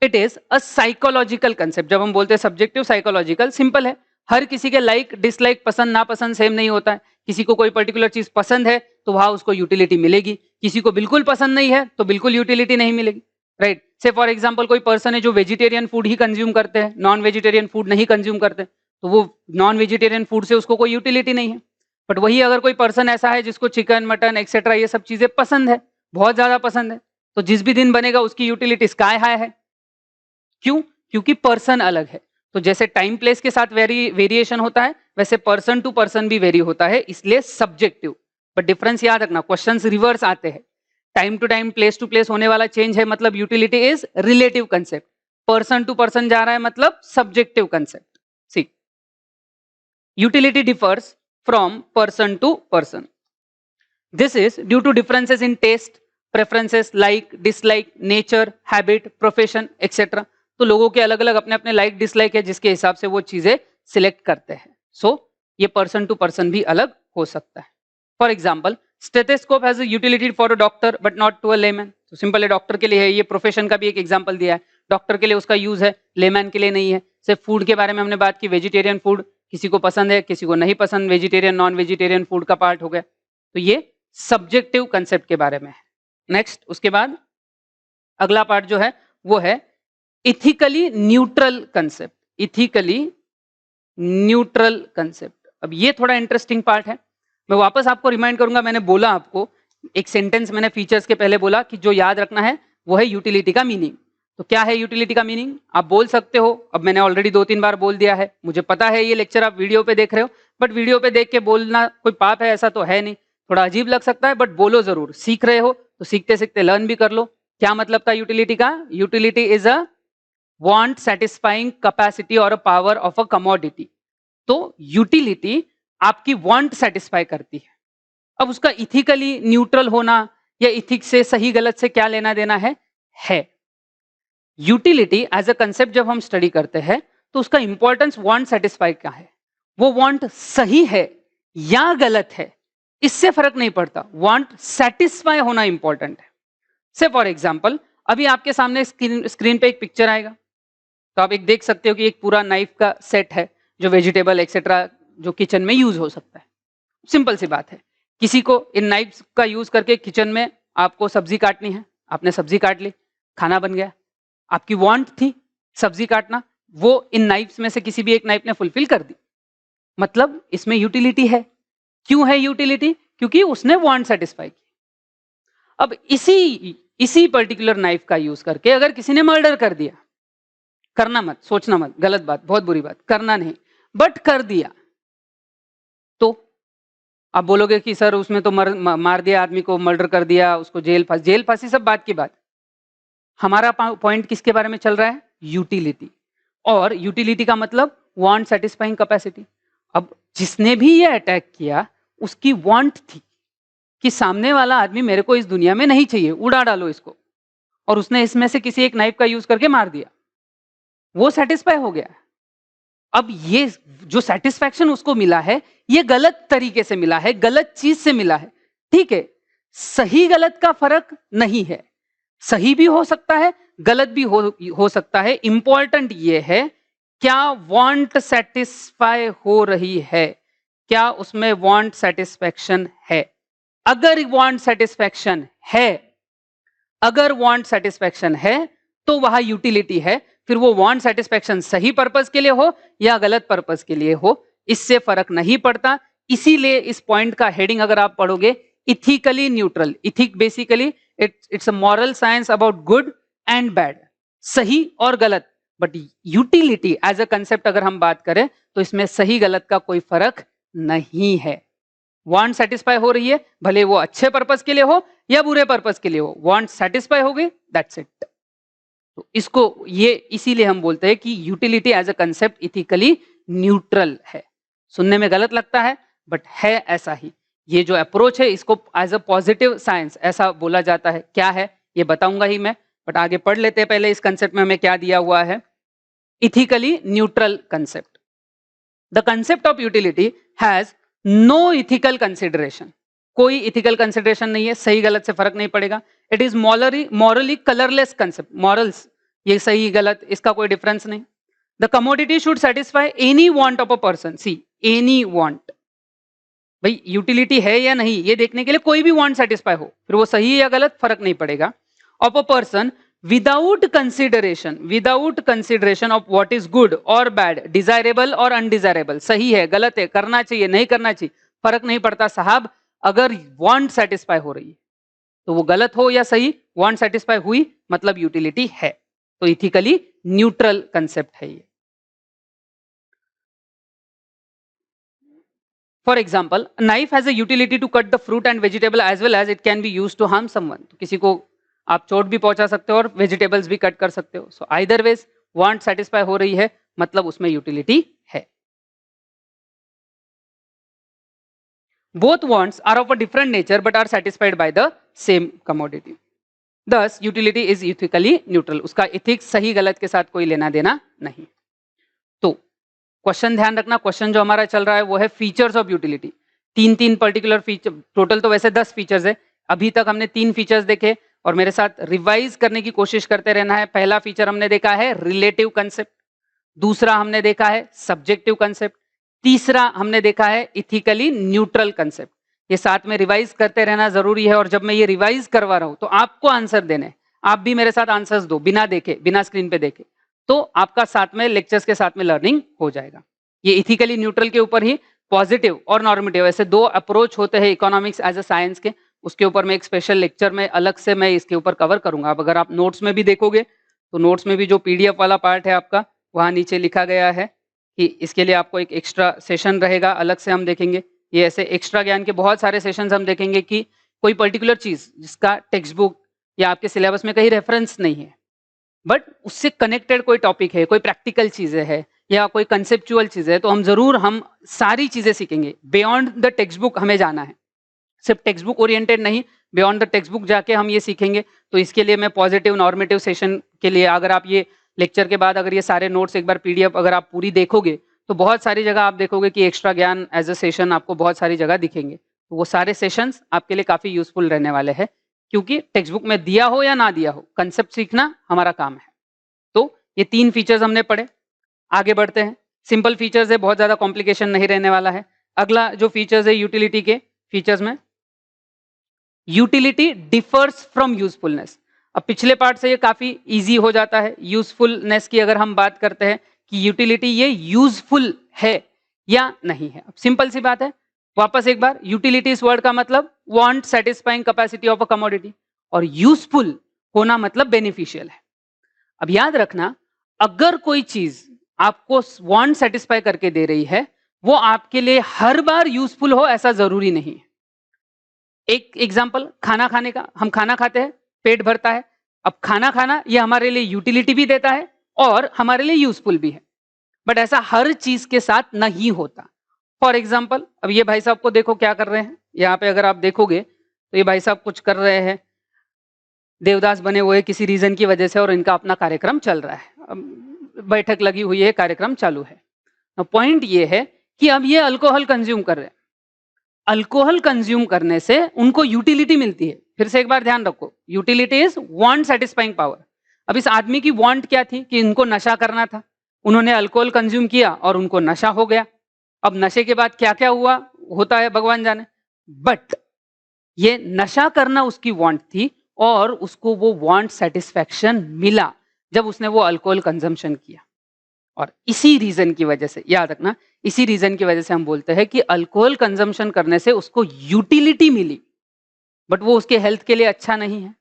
it is a psychological concept. जब हम बोलते हैं सब्जेक्टिव साइकोलॉजिकल, सिंपल है, हर किसी के लाइक डिसलाइक पसंद नापसंद सेम नहीं होता है। किसी को कोई पर्टिकुलर चीज पसंद है तो वहां उसको यूटिलिटी मिलेगी, किसी को बिल्कुल पसंद नहीं है तो बिल्कुल यूटिलिटी नहीं मिलेगी, राइट। से फॉर एग्जांपल कोई पर्सन है जो वेजिटेरियन फूड ही कंज्यूम करते हैं, नॉन वेजिटेरियन फूड नहीं कंज्यूम करते, तो वो नॉन वेजिटेरियन फूड से उसको कोई यूटिलिटी नहीं है। बट वही अगर कोई पर्सन ऐसा है जिसको चिकन मटन एक्सेट्रा ये सब चीजें पसंद है, बहुत ज्यादा पसंद है, तो जिस भी दिन बनेगा उसकी यूटिलिटी स्काई हाई है। क्यों? क्योंकि पर्सन अलग है। तो जैसे टाइम प्लेस के साथ वेरिएशन होता है वैसे पर्सन टू पर्सन भी वेरी होता है, इसलिए सब्जेक्टिव। बट डिफरेंस याद रखना, क्वेश्चंस रिवर्स आते हैं। Time to time place to place होने वाला चेंज है मतलब utility is relative concept, person to person जा रहा है मतलब subjective concept. See, utility differs from person to person. This is due to differences in taste, preferences, like dislike, nature, habit, profession etcetera. तो लोगों के अलग अलग अपने अपने लाइक डिसलाइक है जिसके हिसाब से वो चीजें सिलेक्ट करते हैं। सो ये पर्सन टू पर्सन भी अलग हो सकता है। For example, stethoscope has a utility for a doctor but not to a layman. तो सिंपल है, डॉक्टर के लिए है, ये प्रोफेशन का भी एक एग्जाम्पल दिया है, डॉक्टर के लिए उसका यूज है, लेमैन के लिए नहीं है। सिर्फ फूड के बारे में हमने बात की, वेजिटेरियन फूड किसी को पसंद है किसी को नहीं पसंद, वेजिटेरियन नॉन वेजिटेरियन फूड का पार्ट हो गया। तो ये सब्जेक्टिव कंसेप्ट के बारे में है। नेक्स्ट, उसके बाद अगला पार्ट जो है वो है ethically neutral concept. Ethically neutral concept, अब ये थोड़ा इंटरेस्टिंग पार्ट है। मैं वापस आपको रिमाइंड करूंगा, मैंने बोला आपको एक सेंटेंस मैंने फीचर्स के पहले बोला कि जो याद रखना है वो है यूटिलिटी का मीनिंग। तो क्या है यूटिलिटी का मीनिंग? आप बोल सकते हो, अब मैंने ऑलरेडी 2-3 बार बोल दिया है, मुझे पता है ये लेक्चर आप वीडियो पे देख रहे हो, बट वीडियो पे देख के बोलना कोई पाप है ऐसा तो है नहीं, थोड़ा अजीब लग सकता है बट बोलो जरूर। सीख रहे हो तो सीखते सीखते लर्न भी कर लो। क्या मतलब था यूटिलिटी का? Utility is a want satisfying capacity और पावर ऑफ अ कमोडिटी। तो यूटिलिटी आपकी वांट सेटिस्फाई करती है। अब उसका इथिकली न्यूट्रल होना या इथिक्स से सही गलत से क्या लेना देना है। यूटिलिटी एज अ कंसेप्ट जब हम स्टडी करते हैं तो उसका इंपॉर्टेंस वांट सेटिस्फाई का है। वो वांट सही है या गलत है इससे फर्क नहीं पड़ता, वांट सेटिस्फाई होना इंपॉर्टेंट है। से फॉर एग्जांपल अभी आपके सामने स्क्रीन पे एक पिक्चर आएगा, तो आप एक देख सकते हो कि एक पूरा नाइफ का सेट है जो वेजिटेबल एक्सेट्रा जो किचन में यूज हो सकता है। सिंपल सी बात है, किसी को इन नाइफ्स का यूज करके किचन में आपको सब्जी काटनी है, आपने सब्जी काट ली, खाना बन गया। आपकी वांट थी सब्जी काटना, वो इन नाइफ्स में से किसी भी एक नाइफ ने फुलफिल कर दी, मतलब इसमें यूटिलिटी है। क्यों है यूटिलिटी? क्योंकि उसने वांट सेटिस्फाई की। अब इसी पर्टिकुलर नाइफ का यूज करके अगर किसी ने मर्डर कर दिया, करना मत, सोचना मत, गलत बात, बहुत बुरी बात, करना नहीं, बट कर दिया, तो आप बोलोगे कि सर उसमें तो मार दिया आदमी को, मर्डर कर दिया, उसको जेल फांसी सब बात की बात। हमारा पॉइंट किसके बारे में चल रहा है? यूटिलिटी। और यूटिलिटी का मतलब वांट सेटिस्फाइंग कैपेसिटी। अब जिसने भी ये अटैक किया उसकी वांट थी कि सामने वाला आदमी मेरे को इस दुनिया में नहीं चाहिए, उड़ा डालो इसको, और उसने इसमें से किसी एक नाइफ का यूज करके मार दिया, वो सेटिस्फाई हो गया। अब ये जो सेटिस्फैक्शन उसको मिला है ये गलत तरीके से मिला है, गलत चीज से मिला है। ठीक है, सही गलत का फर्क नहीं है, सही भी हो सकता है, गलत भी हो सकता है। इंपॉर्टेंट ये है क्या वांट सेटिस्फाई हो रही है, क्या उसमें वांट सेटिस्फैक्शन है। अगर वांट सेटिस्फैक्शन है, अगर वांट सेटिस्फैक्शन है तो वह यूटिलिटी है। फिर वो वांट सेटिस्फैक्शन सही पर्पस के लिए हो या गलत पर्पस के लिए हो, इससे फर्क नहीं पड़ता। इसीलिए इस पॉइंट का हेडिंग अगर आप पढ़ोगे, ethically neutral. Ethic basically it's a moral science about good and bad, सही और गलत। But utility as a concept अगर हम बात करें तो इसमें सही गलत का कोई फर्क नहीं है। वांट सेटिस्फाई हो रही है, भले वो अच्छे पर्पस के लिए हो या बुरे पर्पस के लिए हो, वांट सेटिस्फाई हो गई, दैट्स इट। तो इसको ये इसीलिए हम बोलते हैं कि utility as a concept ethically neutral है। सुनने में गलत लगता है बट है ऐसा ही। ये जो अप्रोच है इसको एज अ पॉजिटिव साइंस ऐसा बोला जाता है। क्या है ये बताऊंगा ही मैं, बट आगे पढ़ लेते हैं पहले इस कंसेप्ट में हमें क्या दिया हुआ है। Ethically neutral concept, the concept of utility has no ethical consideration. कोई इथिकल कंसिडरेशन नहीं है, सही गलत से फर्क नहीं पड़ेगा। It is morally colourless concept. Morals ये सही गलत इसका कोई डिफरेंस नहीं। The commodity should satisfy any want of a person. See any want, भाई यूटिलिटी है या नहीं ये देखने के लिए कोई भी वांट सेटिस्फाई हो, फिर वो सही है या गलत फर्क नहीं पड़ेगा। Of a person without consideration of what is good और बैड, डिजायरेबल और अनडिजायरेबल, सही है गलत है, करना चाहिए नहीं करना चाहिए, फर्क नहीं पड़ता साहब। अगर वांट सेटिस्फाई हो रही है तो वो गलत हो या सही, वांट सेटिस्फाई हुई मतलब यूटिलिटी है। तो इथिकली न्यूट्रल कंसेप्ट है ये। For example, a knife has a utility to cut the fruit and vegetable as well as it can be used to harm someone. तो किसी को आप चोट भी पहुंचा सकते हो और वेजिटेबल्स भी कट कर सकते हो। So either ways want satisfy हो रही है मतलब उसमें यूटिलिटी है। Both wants are of a different nature but are satisfied by the same commodity. Thus, utility is ethically neutral. उसका ethics सही गलत के साथ कोई लेना देना नहीं। तो क्वेश्चन ध्यान रखना, क्वेश्चन जो हमारा चल रहा है वो है फीचर्स ऑफ यूटिलिटी। तीन पर्टिकुलर फीचर, टोटल तो वैसे 10 फीचर्स है, अभी तक हमने 3 फीचर्स देखे और मेरे साथ रिवाइज करने की कोशिश करते रहना है। पहला फीचर हमने देखा है रिलेटिव कंसेप्ट, दूसरा हमने देखा है सब्जेक्टिव कंसेप्ट, तीसरा हमने देखा है इथिकली न्यूट्रल कंसेप्ट। ये साथ में रिवाइज करते रहना जरूरी है और जब मैं ये रिवाइज करवा रहा हूं तो आपको आंसर देने, आप भी मेरे साथ आंसर्स दो बिना देखे, बिना स्क्रीन पे देखे, तो आपका साथ में लेक्चर्स के साथ में लर्निंग हो जाएगा। ये इथिकली न्यूट्रल के ऊपर ही पॉजिटिव और नॉर्मेटिव ऐसे 2 अप्रोच होते हैं इकोनॉमिक्स एज अ साइंस के, उसके ऊपर मैं एक स्पेशल लेक्चर में अलग से मैं इसके ऊपर कवर करूंगा। अब अगर आप नोट्स में भी देखोगे तो नोट्स में भी जो पीडीएफ वाला पार्ट है आपका, वहां नीचे लिखा गया है कि इसके लिए आपको एक एक्स्ट्रा सेशन रहेगा, अलग से हम देखेंगे। ये ऐसे एक्स्ट्रा ज्ञान के बहुत सारे सेशंस हम देखेंगे कि कोई पर्टिकुलर चीज जिसका टेक्स्ट बुक या आपके सिलेबस में कहीं रेफरेंस नहीं है, बट उससे कनेक्टेड कोई टॉपिक है, कोई प्रैक्टिकल चीजें है या कोई कंसेप्चुअल चीज है, तो हम सारी चीजें सीखेंगे। बियॉन्ड द टेक्स्ट बुक हमें जाना है, सिर्फ टेक्स्ट बुक ओरिएंटेड नहीं, बियॉन्ड द टेक्स्ट बुक जाके हम ये सीखेंगे। तो इसके लिए मैं पॉजिटिव नॉर्मेटिव सेशन के लिए, अगर आप ये लेक्चर के बाद अगर ये सारे नोट्स एक बार पीडीएफ अगर आप पूरी देखोगे, तो बहुत सारी जगह आप देखोगे कि एक्स्ट्रा ज्ञान एज अ सेशन आपको बहुत सारी जगह दिखेंगे। तो वो सारे सेशंस आपके लिए काफी यूजफुल रहने वाले हैं, क्योंकि टेक्स्ट बुक में दिया हो या ना दिया हो, कंसेप्ट सीखना हमारा काम है। तो ये 3 फीचर्स हमने पढ़े, आगे बढ़ते हैं। सिंपल फीचर्स है, बहुत ज्यादा कॉम्प्लिकेशन नहीं रहने वाला है। अगला जो फीचर्स है यूटिलिटी के फीचर्स में, यूटिलिटी डिफर्स फ्रॉम यूजफुलनेस। अब पिछले पार्ट से ये काफी इजी हो जाता है। यूजफुलनेस की अगर हम बात करते हैं कि यूटिलिटी ये यूजफुल है या नहीं है। अब सिंपल सी बात है, वापस एक बार, यूटिलिटी इस वर्ड का मतलब want satisfying capacity of a commodity, और यूजफुल होना मतलब बेनिफिशियल है। अब याद रखना, अगर कोई चीज आपको वांट सेटिस्फाई करके दे रही है, वो आपके लिए हर बार यूजफुल हो ऐसा जरूरी नहीं है। एक एग्जांपल, खाना खाने का, हम खाना खाते हैं, पेट भरता है। अब खाना खाना ये हमारे लिए यूटिलिटी भी देता है और हमारे लिए यूजफुल भी है, बट ऐसा हर चीज के साथ नहीं होता। फॉर एग्जाम्पल, अब ये भाई साहब को देखो क्या कर रहे हैं, यहाँ पे अगर आप देखोगे तो ये भाई साहब कुछ कर रहे हैं, देवदास बने हुए किसी रीजन की वजह से, और इनका अपना कार्यक्रम चल रहा है। अब बैठक लगी हुई है, कार्यक्रम चालू है। पॉइंट ये है कि अब ये अल्कोहल कंज्यूम कर रहे हैं। अल्कोहल कंज्यूम करने से उनको यूटिलिटी मिलती है। फिर से एक बार ध्यान रखो, utility is want satisfying power. अब इस आदमी की वांट क्या थी कि इनको नशा करना था, उन्होंने अल्कोहल कंज्यूम किया और उनको नशा हो गया। अब नशे के बाद क्या क्या हुआ होता है भगवान जाने, बट ये नशा करना उसकी वांट थी और उसको वो वांट सेटिस्फैक्शन मिला जब उसने वो अल्कोहल कंजम्पशन किया। और इसी रीजन की वजह से, याद रखना, इसी रीजन की वजह से हम बोलते हैं कि अल्कोहल कंजम्पशन करने से उसको यूटिलिटी मिली, बट वो उसके हेल्थ के लिए अच्छा नहीं है।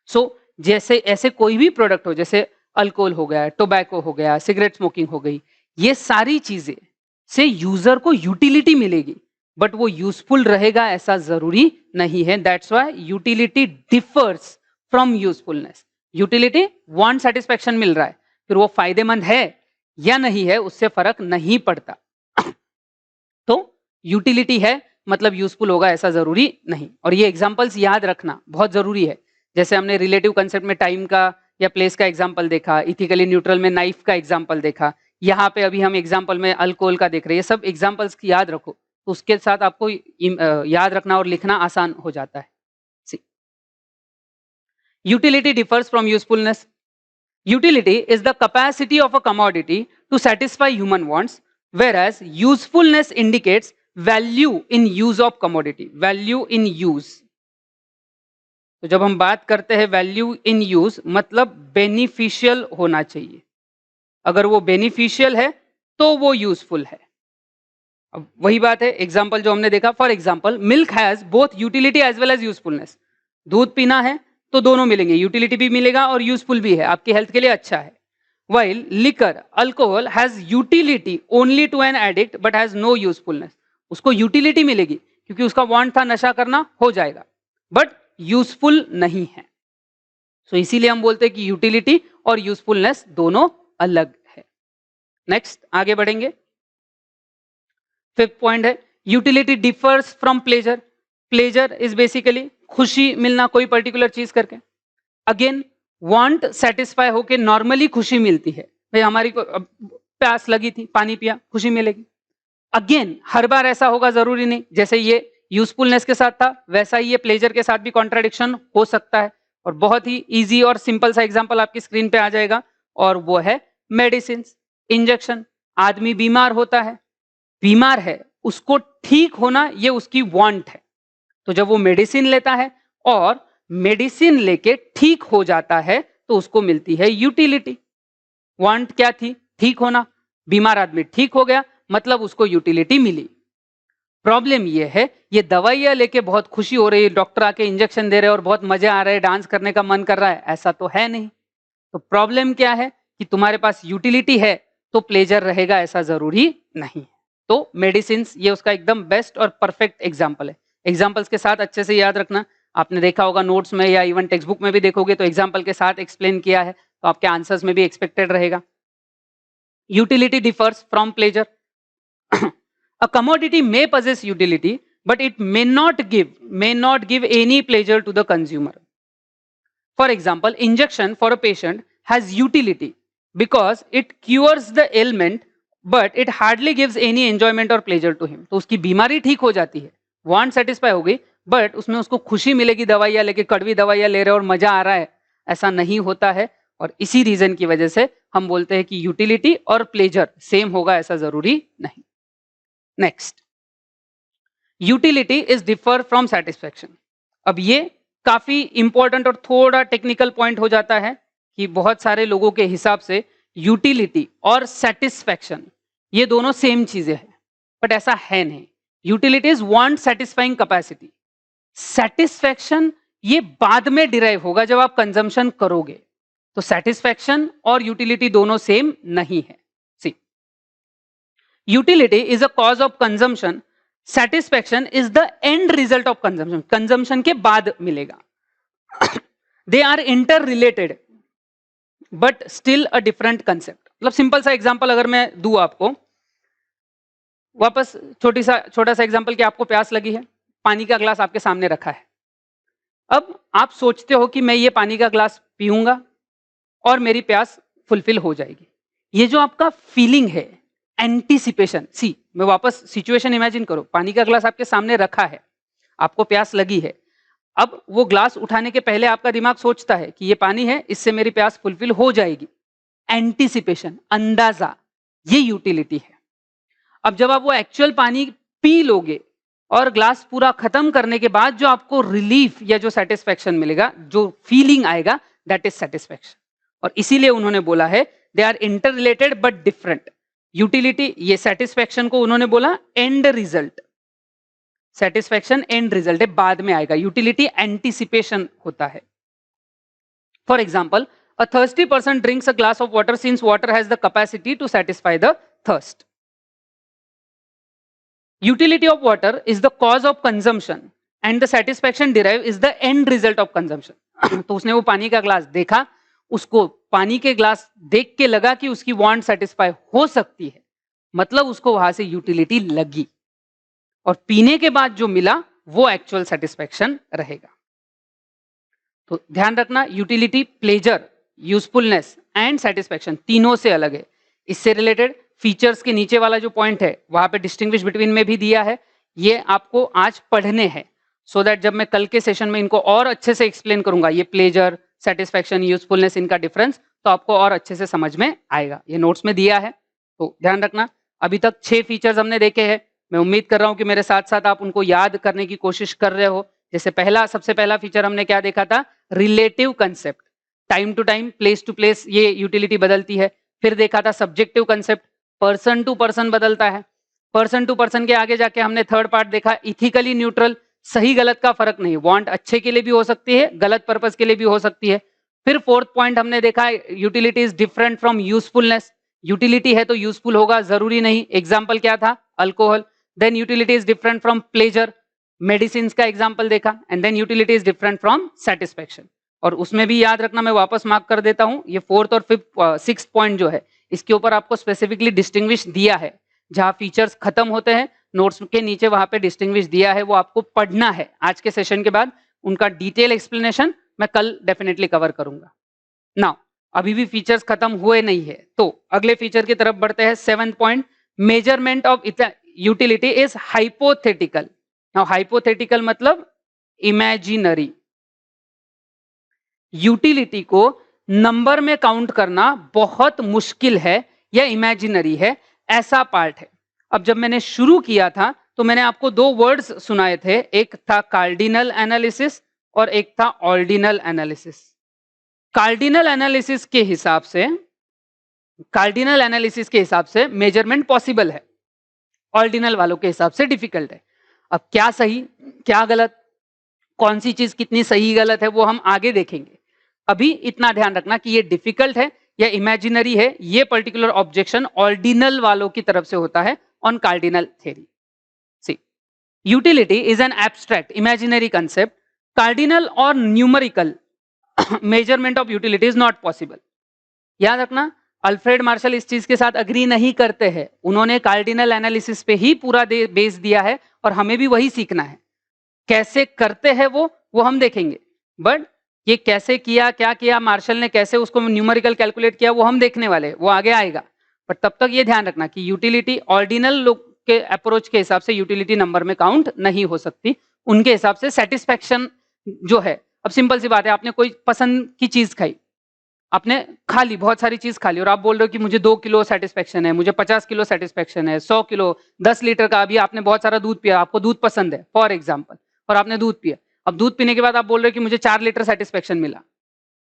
सो जैसे ऐसे कोई भी प्रोडक्ट हो, जैसे अल्कोहल हो गया, टोबैको हो गया, सिगरेट स्मोकिंग हो गई, ये सारी चीजें से यूजर को यूटिलिटी मिलेगी, बट वो यूजफुल रहेगा ऐसा जरूरी नहीं है। That's why utility differs from usefulness. Utility want satisfaction मिल रहा है, फिर वो फायदेमंद है या नहीं है उससे फर्क नहीं पड़ता। तो यूटिलिटी है मतलब यूजफुल होगा ऐसा जरूरी नहीं। और ये एग्जांपल्स याद रखना बहुत जरूरी है। जैसे हमने रिलेटिव कंसेप्ट में टाइम का या प्लेस का एग्जांपल देखा, इथिकली न्यूट्रल में नाइफ का एग्जांपल देखा, यहाँ पे अभी हम एग्जांपल में अल्कोहल का देख रहे हैं। ये सब एग्जांपल्स की याद रखो, तो उसके साथ आपको याद रखना और लिखना आसान हो जाता है। Utility differs from usefulness. Utility is the capacity of a commodity to satisfy human wants, whereas usefulness indicates value in use of commodity. Value in use. तो जब हम बात करते हैं वैल्यू इन यूज, मतलब बेनिफिशियल होना चाहिए। अगर वो बेनिफिशियल है तो वो यूजफुल है। अब वही बात है, एग्जाम्पल जो हमने देखा, for example milk has both utility as well as usefulness. दूध पीना है तो दोनों मिलेंगे, यूटिलिटी भी मिलेगा और यूजफुल भी है, आपकी हेल्थ के लिए अच्छा है। While liquor alcohol has utility only to an addict but has no usefulness. उसको यूटिलिटी मिलेगी क्योंकि उसका वांट था नशा करना, हो जाएगा, बट यूजफुल नहीं है। सो इसीलिए हम बोलते हैं कि यूटिलिटी और यूजफुलनेस दोनों अलग है। नेक्स्ट आगे बढ़ेंगे। फिफ्थ पॉइंट है utility differs from pleasure. Pleasure is basically खुशी मिलना कोई पर्टिकुलर चीज करके। अगेन वांट सेटिस्फाई होके नॉर्मली खुशी मिलती है, भाई हमारी को प्यास लगी थी, पानी पिया, खुशी मिलेगी। अगेन हर बार ऐसा होगा जरूरी नहीं, जैसे ये यूजफुलनेस के साथ था वैसा ही ये प्लेजर के साथ भी कॉन्ट्राडिक्शन हो सकता है। और बहुत ही इजी और सिंपल सा एग्जांपल आपकी स्क्रीन पे आ जाएगा, और वो है मेडिसिन, इंजेक्शन। आदमी बीमार होता है, बीमार है, उसको ठीक होना ये उसकी वांट है, तो जब वो मेडिसिन लेता है और मेडिसिन लेके ठीक हो जाता है तो उसको मिलती है यूटिलिटी। वांट क्या थी? ठीक होना। बीमार आदमी ठीक हो गया मतलब उसको यूटिलिटी मिली। प्रॉब्लम ये है, ये दवाइयां लेके बहुत खुशी हो रही है, डॉक्टर आके इंजेक्शन दे रहे हैं और बहुत मजे आ रहे हैं, डांस करने का मन कर रहा है, ऐसा तो है नहीं। तो प्रॉब्लम क्या है कि तुम्हारे पास यूटिलिटी है तो प्लेजर रहेगा ऐसा जरूरी नहीं। तो मेडिसिन ये उसका एकदम बेस्ट और परफेक्ट एग्जाम्पल है। एग्जाम्पल्स के साथ अच्छे से याद रखना। आपने देखा होगा नोट्स में या इवन टेक्स्ट बुक में भी देखोगे तो एग्जाम्पल के साथ एक्सप्लेन किया है, तो आपके आंसर्स में भी एक्सपेक्टेड रहेगा। Utility differs from pleasure. A commodity may possess utility, but it may not give any pleasure to the consumer. For example, injection for a patient has utility because it cures the ailment, but it hardly gives any enjoyment or pleasure to him. तो उसकी बीमारी ठीक हो जाती है, want satisfy हो गई, but उसमें उसको खुशी मिलेगी दवाइयां लेके, कड़वी दवाइयां ले रहे और मजा आ रहा है, ऐसा नहीं होता है। और इसी रीजन की वजह से हम बोलते हैं कि यूटिलिटी और प्लेजर सेम होगा, ऐसा जरूरी नहीं। Next, utility is differ from satisfaction. अब ये काफी इंपॉर्टेंट और थोड़ा टेक्निकल पॉइंट हो जाता है कि बहुत सारे लोगों के हिसाब से यूटिलिटी और सेटिस्फैक्शन ये दोनों सेम चीजें हैं, बट ऐसा है नहीं। Utility is want satisfying capacity, satisfaction ये बाद में डिराइव होगा जब आप कंजम्पशन करोगे। तो सेटिस्फैक्शन और यूटिलिटी दोनों सेम नहीं है। See, utility is a cause of consumption, satisfaction is the end result of consumption, consumption के बाद मिलेगा। They are interrelated but still a different concept. मतलब सिंपल सा एग्जांपल अगर मैं दूं आपको, वापस छोटा सा एग्जांपल कि आपको प्यास लगी है, पानी का ग्लास आपके सामने रखा है। अब आप सोचते हो कि मैं ये पानी का ग्लास पीऊंगा और मेरी प्यास फुलफिल हो जाएगी। ये जो आपका फीलिंग है, एंटीसिपेशन, सी मैं वापस सिचुएशन इमेजिन करो, पानी का ग्लास आपके सामने रखा है, आपको प्यास लगी है। अब वो ग्लास उठाने के पहले आपका दिमाग सोचता है कि ये पानी है, इससे मेरी प्यास फुलफिल हो जाएगी। एंटीसिपेशन, अंदाजा, ये यूटिलिटी है। अब जब आप वो एक्चुअल पानी पी लोगे और ग्लास पूरा खत्म करने के बाद जो आपको रिलीफ या जो सेटिस्फैक्शन मिलेगा, जो फीलिंग आएगा, दैट इज सेटिस्फैक्शन। और इसीलिए उन्होंने बोला है they are interrelated but different. Utility, ये सेटिस्फैक्शन को उन्होंने बोला and result, satisfaction and result है, बाद में आएगा। यूटिलिटी एंटीसिपेशन होता है। For example, a thirsty person drinks a glass of water since water has the capacity to satisfy the thirst. Utility of water is the cause of consumption and the satisfaction derived is the end result of consumption। तो उसने वो पानी का glass देखा, उसको पानी के glass देख के लगा कि उसकी वांट सेटिस्फाई हो सकती है, मतलब उसको वहां से यूटिलिटी लगी, और पीने के बाद जो मिला वो एक्चुअल सेटिस्फैक्शन रहेगा। तो ध्यान रखना, utility, pleasure, usefulness and satisfaction तीनों से अलग है। इससे रिलेटेड फीचर्स के नीचे वाला जो पॉइंट है वहां पे डिस्टिंग्विश बिटवीन में भी दिया है, ये आपको आज पढ़ने हैं, सो दैट जब मैं कल के सेशन में इनको और अच्छे से एक्सप्लेन करूंगा, ये प्लेजर, सेटिस्फैक्शन, यूजफुलनेस, इनका डिफरेंस, तो आपको और अच्छे से समझ में आएगा। ये नोट्स में दिया है, तो ध्यान रखना। अभी तक 6 फीचर्स हमने देखे हैं, मैं उम्मीद कर रहा हूं कि मेरे साथ साथ आप उनको याद करने की कोशिश कर रहे हो। जैसे सबसे पहला फीचर हमने क्या देखा था, relative concept, time to time, place to place ये यूटिलिटी बदलती है। फिर देखा था subjective concept, person to person बदलता है। पर्सन टू पर्सन के आगे जाके हमने थर्ड पार्ट देखा, इथिकली न्यूट्रल, सही गलत का फर्क नहीं, वांट अच्छे के लिए भी हो सकती है, गलत पर्पस के लिए भी हो सकती है। फिर फोर्थ पॉइंट हमने देखा, utility is different from usefulness, utility है तो यूजफुल होगा जरूरी नहीं। एग्जाम्पल क्या था, alcohol. Then utility is different from pleasure, medicine का एग्जाम्पल देखा। And then utility is different from satisfaction. और उसमें भी याद रखना, मैं वापस मार्क कर देता हूं, ये फोर्थ और सिक्स्थ पॉइंट जो है, इसके ऊपर आपको स्पेसिफिकली डिस्टिंग्विश दिया है। जहां फीचर्स खत्म होते हैं नोट्स के नीचे वहां पे डिस्टिंग्विश दिया है, वो आपको पढ़ना है। आज के सेशन के बाद उनका डिटेल एक्सप्लेनेशन मैं कल डेफिनेटली कवर करूंगा। नाउ अभी भी फीचर्स खत्म हुए नहीं है, तो अगले फीचर की तरफ बढ़ते हैं। 7th point, measurement of utility is hypothetical. Now hypothetical मतलब इमेजिनरी। यूटिलिटी को नंबर में काउंट करना बहुत मुश्किल है या इमेजिनरी है, ऐसा पार्ट है। अब जब मैंने शुरू किया था तो मैंने आपको 2 वर्ड्स सुनाए थे, एक था कार्डिनल एनालिसिस और एक था ऑर्डिनल एनालिसिस। कार्डिनल एनालिसिस के हिसाब से मेजरमेंट पॉसिबल है, ऑर्डिनल वालों के हिसाब से डिफिकल्ट है। अब क्या सही क्या गलत, कौन सी चीज कितनी सही गलत है, वो हम आगे देखेंगे। अभी इतना ध्यान रखना कि ये डिफिकल्ट है या इमेजिनरी है, ये पर्टिकुलर ऑब्जेक्शन ऑर्डिनल वालों की तरफ से होता है on cardinal theory. See, utility is an abstract imaginary concept, cardinal और numerical measurement of utility is not possible. याद रखना, अल्फ्रेड मार्शल इस चीज के साथ अग्री नहीं करते हैं, उन्होंने कार्डिनल एनालिसिस पे ही पूरा बेस दिया है और हमें भी वही सीखना है। कैसे करते हैं वो हम देखेंगे, बट ये कैसे किया, क्या किया मार्शल ने, कैसे उसको न्यूमेरिकल कैलकुलेट किया, वो हम देखने वाले, वो आगे आएगा। बट तब तक ये ध्यान रखना कि यूटिलिटी ऑर्डिनल लोग के अप्रोच के हिसाब से यूटिलिटी नंबर में काउंट नहीं हो सकती, उनके हिसाब से सेटिस्फैक्शन जो है। अब सिंपल सी बात है, आपने कोई पसंद की चीज खाई, आपने खा ली, बहुत सारी चीज खा ली, और आप बोल रहे हो कि मुझे 2 किलो सेटिस्फेक्शन है, मुझे 50 किलो सेटिस्फेक्शन है, 100 किलो, 10 लीटर का, अभी आपने बहुत सारा दूध पिया, आपको दूध पसंद है फॉर एग्जाम्पल, और आपने दूध पिया। अब दूध पीने के बाद आप बोल रहे हो कि मुझे 4 लीटर सेटिस्फेक्शन मिला,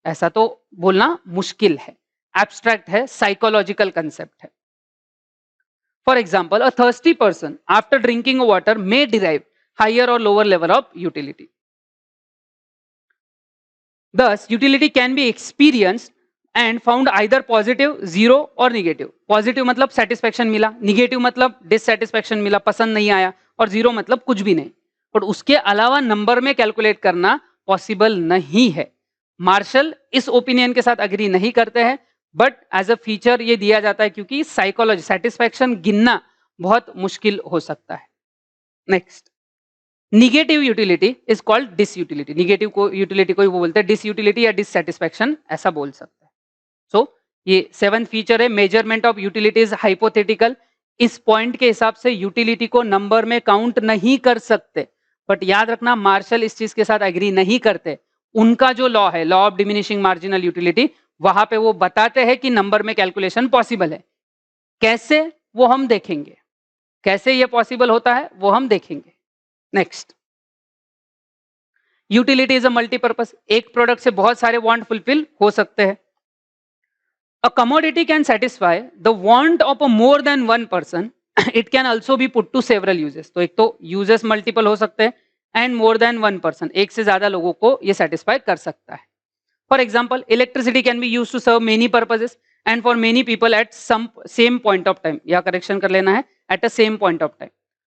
ऐसा तो बोलना मुश्किल है, एब्स्ट्रैक्ट है, साइकोलॉजिकल कंसेप्ट है। For example, a thirsty person after drinking water may derive higher और lower level of utility. Thus, utility can be experienced and found either positive, zero और negative. Positive मतलब satisfaction मिला, negative मतलब dissatisfaction मिला, पसंद नहीं आया, और zero मतलब कुछ भी नहीं। और उसके अलावा नंबर में कैलकुलेट करना पॉसिबल नहीं है। मार्शल इस ओपिनियन के साथ अग्री नहीं करते हैं, बट एज अ फीचर ये दिया जाता है क्योंकि साइकोलॉजी सेटिस्फैक्शन गिनना बहुत मुश्किल हो सकता है। Next, negative utility is called disutility. Negative को यूटिलिटी को वो बोलते हैं डिसयूटिलिटी या डिससेटिस्फैक्शन, ऐसा बोल सकते हैं। सो ये 7th फीचर है, measurement of utility is hypothetical. इस पॉइंट के हिसाब से यूटिलिटी को नंबर में काउंट नहीं कर सकते, बट याद रखना मार्शल इस चीज के साथ एग्री नहीं करते। उनका जो लॉ है, law of diminishing marginal utility, वहां पे वो बताते हैं कि नंबर में कैलकुलेशन पॉसिबल है। कैसे, वो हम देखेंगे, कैसे ये पॉसिबल होता है वो हम देखेंगे। Next, utility is a multipurpose. एक प्रोडक्ट से बहुत सारे वांट फुलफिल हो सकते हैं। A commodity can satisfy the want of a more than one person, it can also be put to several uses. तो एक तो यूजेस मल्टीपल हो सकते हैं, and more than one person, एक से ज्यादा लोगों को ये सेटिस्फाई कर सकता है। For example, electricity can be use to serve many purposes and for many people at some same point of time, या करेक्शन कर लेना है, at a same point of time.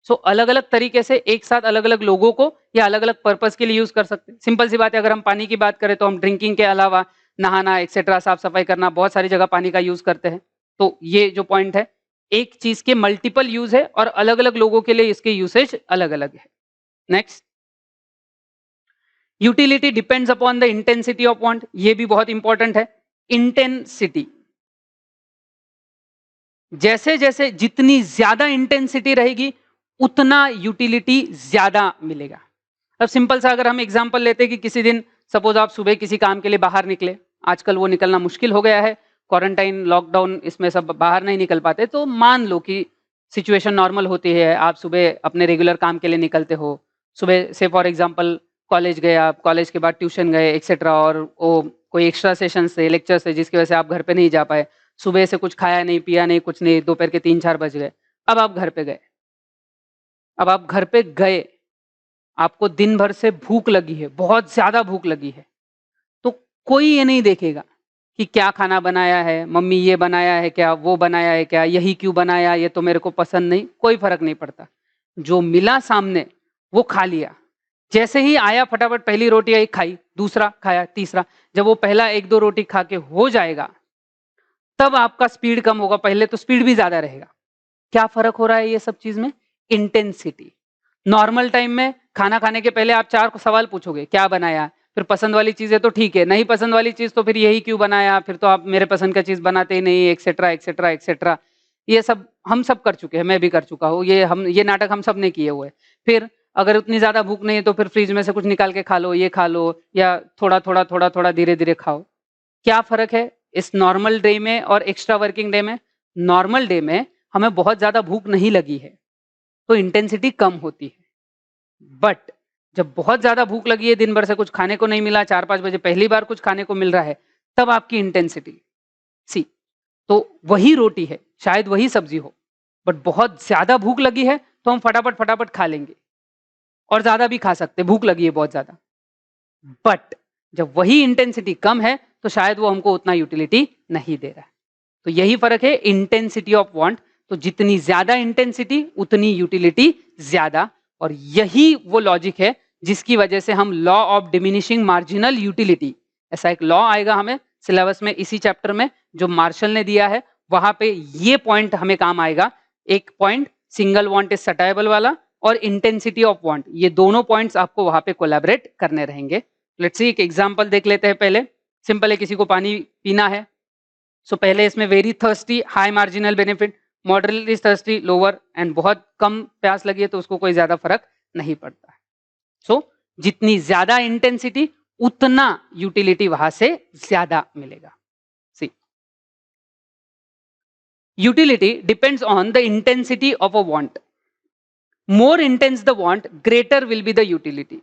So अलग अलग तरीके से एक साथ अलग अलग लोगों को या अलग अलग पर्पस के लिए यूज कर सकते हैं। सिंपल सी बात है, अगर हम पानी की बात करें तो हम ड्रिंकिंग के अलावा नहाना एक्सेट्रा, साफ सफाई करना, बहुत सारी जगह पानी का यूज करते हैं। तो ये जो पॉइंट है, एक चीज के मल्टीपल यूज है और अलग अलग लोगों के लिए इसके यूसेज अलग अलग है। Next, utility depends upon the intensity of want. ये भी बहुत इंपॉर्टेंट है। इंटेंसिटी, जैसे जैसे जितनी ज्यादा इंटेंसिटी रहेगी उतना यूटिलिटी ज्यादा मिलेगा। अब सिंपल सा अगर हम एग्जांपल लेते हैं कि किसी दिन सपोज आप सुबह किसी काम के लिए बाहर निकले, आजकल वो निकलना मुश्किल हो गया है, क्वारंटाइन लॉकडाउन इसमें सब बाहर नहीं निकल पाते, तो मान लो कि सिचुएशन नॉर्मल होती है, आप सुबह अपने रेगुलर काम के लिए निकलते हो, सुबह से फॉर एग्जांपल कॉलेज गए, आप कॉलेज के बाद ट्यूशन गए एक्सेट्रा, और वो कोई एक्स्ट्रा सेशन से लेक्चर से जिसकी वजह से आप घर पे नहीं जा पाए, सुबह से कुछ खाया नहीं पिया नहीं कुछ नहीं, दोपहर के 3-4 बज गए, अब आप घर पे गए, अब आप घर पे गए, आपको दिन भर से भूख लगी है, बहुत ज्यादा भूख लगी है, तो कोई ये नहीं देखेगा कि क्या खाना बनाया है, मम्मी ये बनाया है क्या, वो बनाया है क्या, यही क्यों बनाया, ये तो मेरे को पसंद नहीं, कोई फर्क नहीं पड़ता। जो मिला सामने वो खा लिया। जैसे ही आया फटाफट पहली रोटी एक खाई, दूसरा खाया, तीसरा, जब वो पहला 1-2 रोटी खा के हो जाएगा तब आपका स्पीड कम होगा, पहले तो स्पीड भी ज्यादा रहेगा। क्या फर्क हो रहा है ये सब चीज में? इंटेंसिटी। नॉर्मल टाइम में खाना खाने के पहले आप 4 सवाल पूछोगे, क्या बनाया, फिर पसंद वाली चीज है तो ठीक है, नहीं पसंद वाली चीज तो फिर यही क्यों बनाया, फिर तो आप मेरे पसंद का चीज बनाते ही नहीं, एक्सेट्रा एक्सेट्रा एक्सेट्रा। ये सब हम सब कर चुके हैं, मैं भी कर चुका हूँ, ये नाटक हम सब ने किए हुए। फिर अगर उतनी ज्यादा भूख नहीं है तो फिर फ्रिज में से कुछ निकाल के खा लो, ये खा लो, या थोड़ा थोड़ा थोड़ा थोड़ा धीरे धीरे खाओ। क्या फर्क है इस नॉर्मल डे में और एक्स्ट्रा वर्किंग डे में? नॉर्मल डे में हमें बहुत ज्यादा भूख नहीं लगी है तो इंटेंसिटी कम होती है, बट जब बहुत ज्यादा भूख लगी है, दिन भर से कुछ खाने को नहीं मिला, 4-5 बजे पहली बार कुछ खाने को मिल रहा है, तब आपकी इंटेंसिटी सी, तो वही रोटी है, शायद वही सब्जी हो, बट बहुत ज्यादा भूख लगी है तो हम फटाफट फटाफट खा लेंगे, और ज्यादा भी खा सकते, भूख लगी है बहुत ज्यादा। बट जब वही इंटेंसिटी कम है तो शायद वो हमको उतना यूटिलिटी नहीं दे रहा है। तो यही फर्क है इंटेंसिटी ऑफ वांट। तो जितनी ज्यादा इंटेंसिटी उतनी यूटिलिटी ज्यादा, और यही वो लॉजिक है जिसकी वजह से हम law of diminishing marginal utility, ऐसा एक लॉ आएगा हमें सिलेबस में इसी चैप्टर में जो मार्शल ने दिया है वहां पे ये पॉइंट हमें काम आएगा। एक पॉइंट सिंगल वांट इज सटाइबल वाला और इंटेंसिटी ऑफ वांट, ये दोनों पॉइंट्स आपको वहां पे कोलैबोरेट करने रहेंगे। लेट्स सी एक एग्जांपल देख लेते हैं। पहले सिंपल है, किसी को पानी पीना है, सो पहले इसमें very thirsty high marginal benefit, moderately thirsty lower, and बहुत कम प्यास लगी है तो उसको कोई ज्यादा फर्क नहीं पड़ता है। सो जितनी ज्यादा इंटेंसिटी उतना यूटिलिटी वहां से ज्यादा मिलेगा। See utility depends on the intensity of a want. More intense the want, greater will be the utility.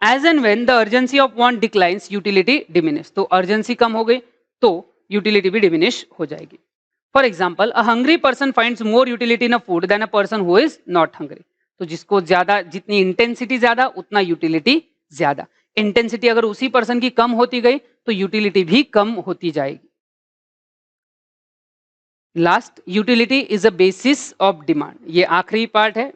As and when the urgency of want declines, utility diminish. तो अर्जेंसी कम हो गई तो यूटिलिटी भी डिमिनिश हो जाएगी। For example, a hungry person finds more utility in a food than a person who is not hungry. तो जिसको ज्यादा, जितनी इंटेंसिटी ज्यादा उतना यूटिलिटी ज्यादा। इंटेंसिटी अगर उसी पर्सन की कम होती गई तो यूटिलिटी भी कम होती जाएगी। Last, utility is a basis of demand. ये आखिरी पार्ट है।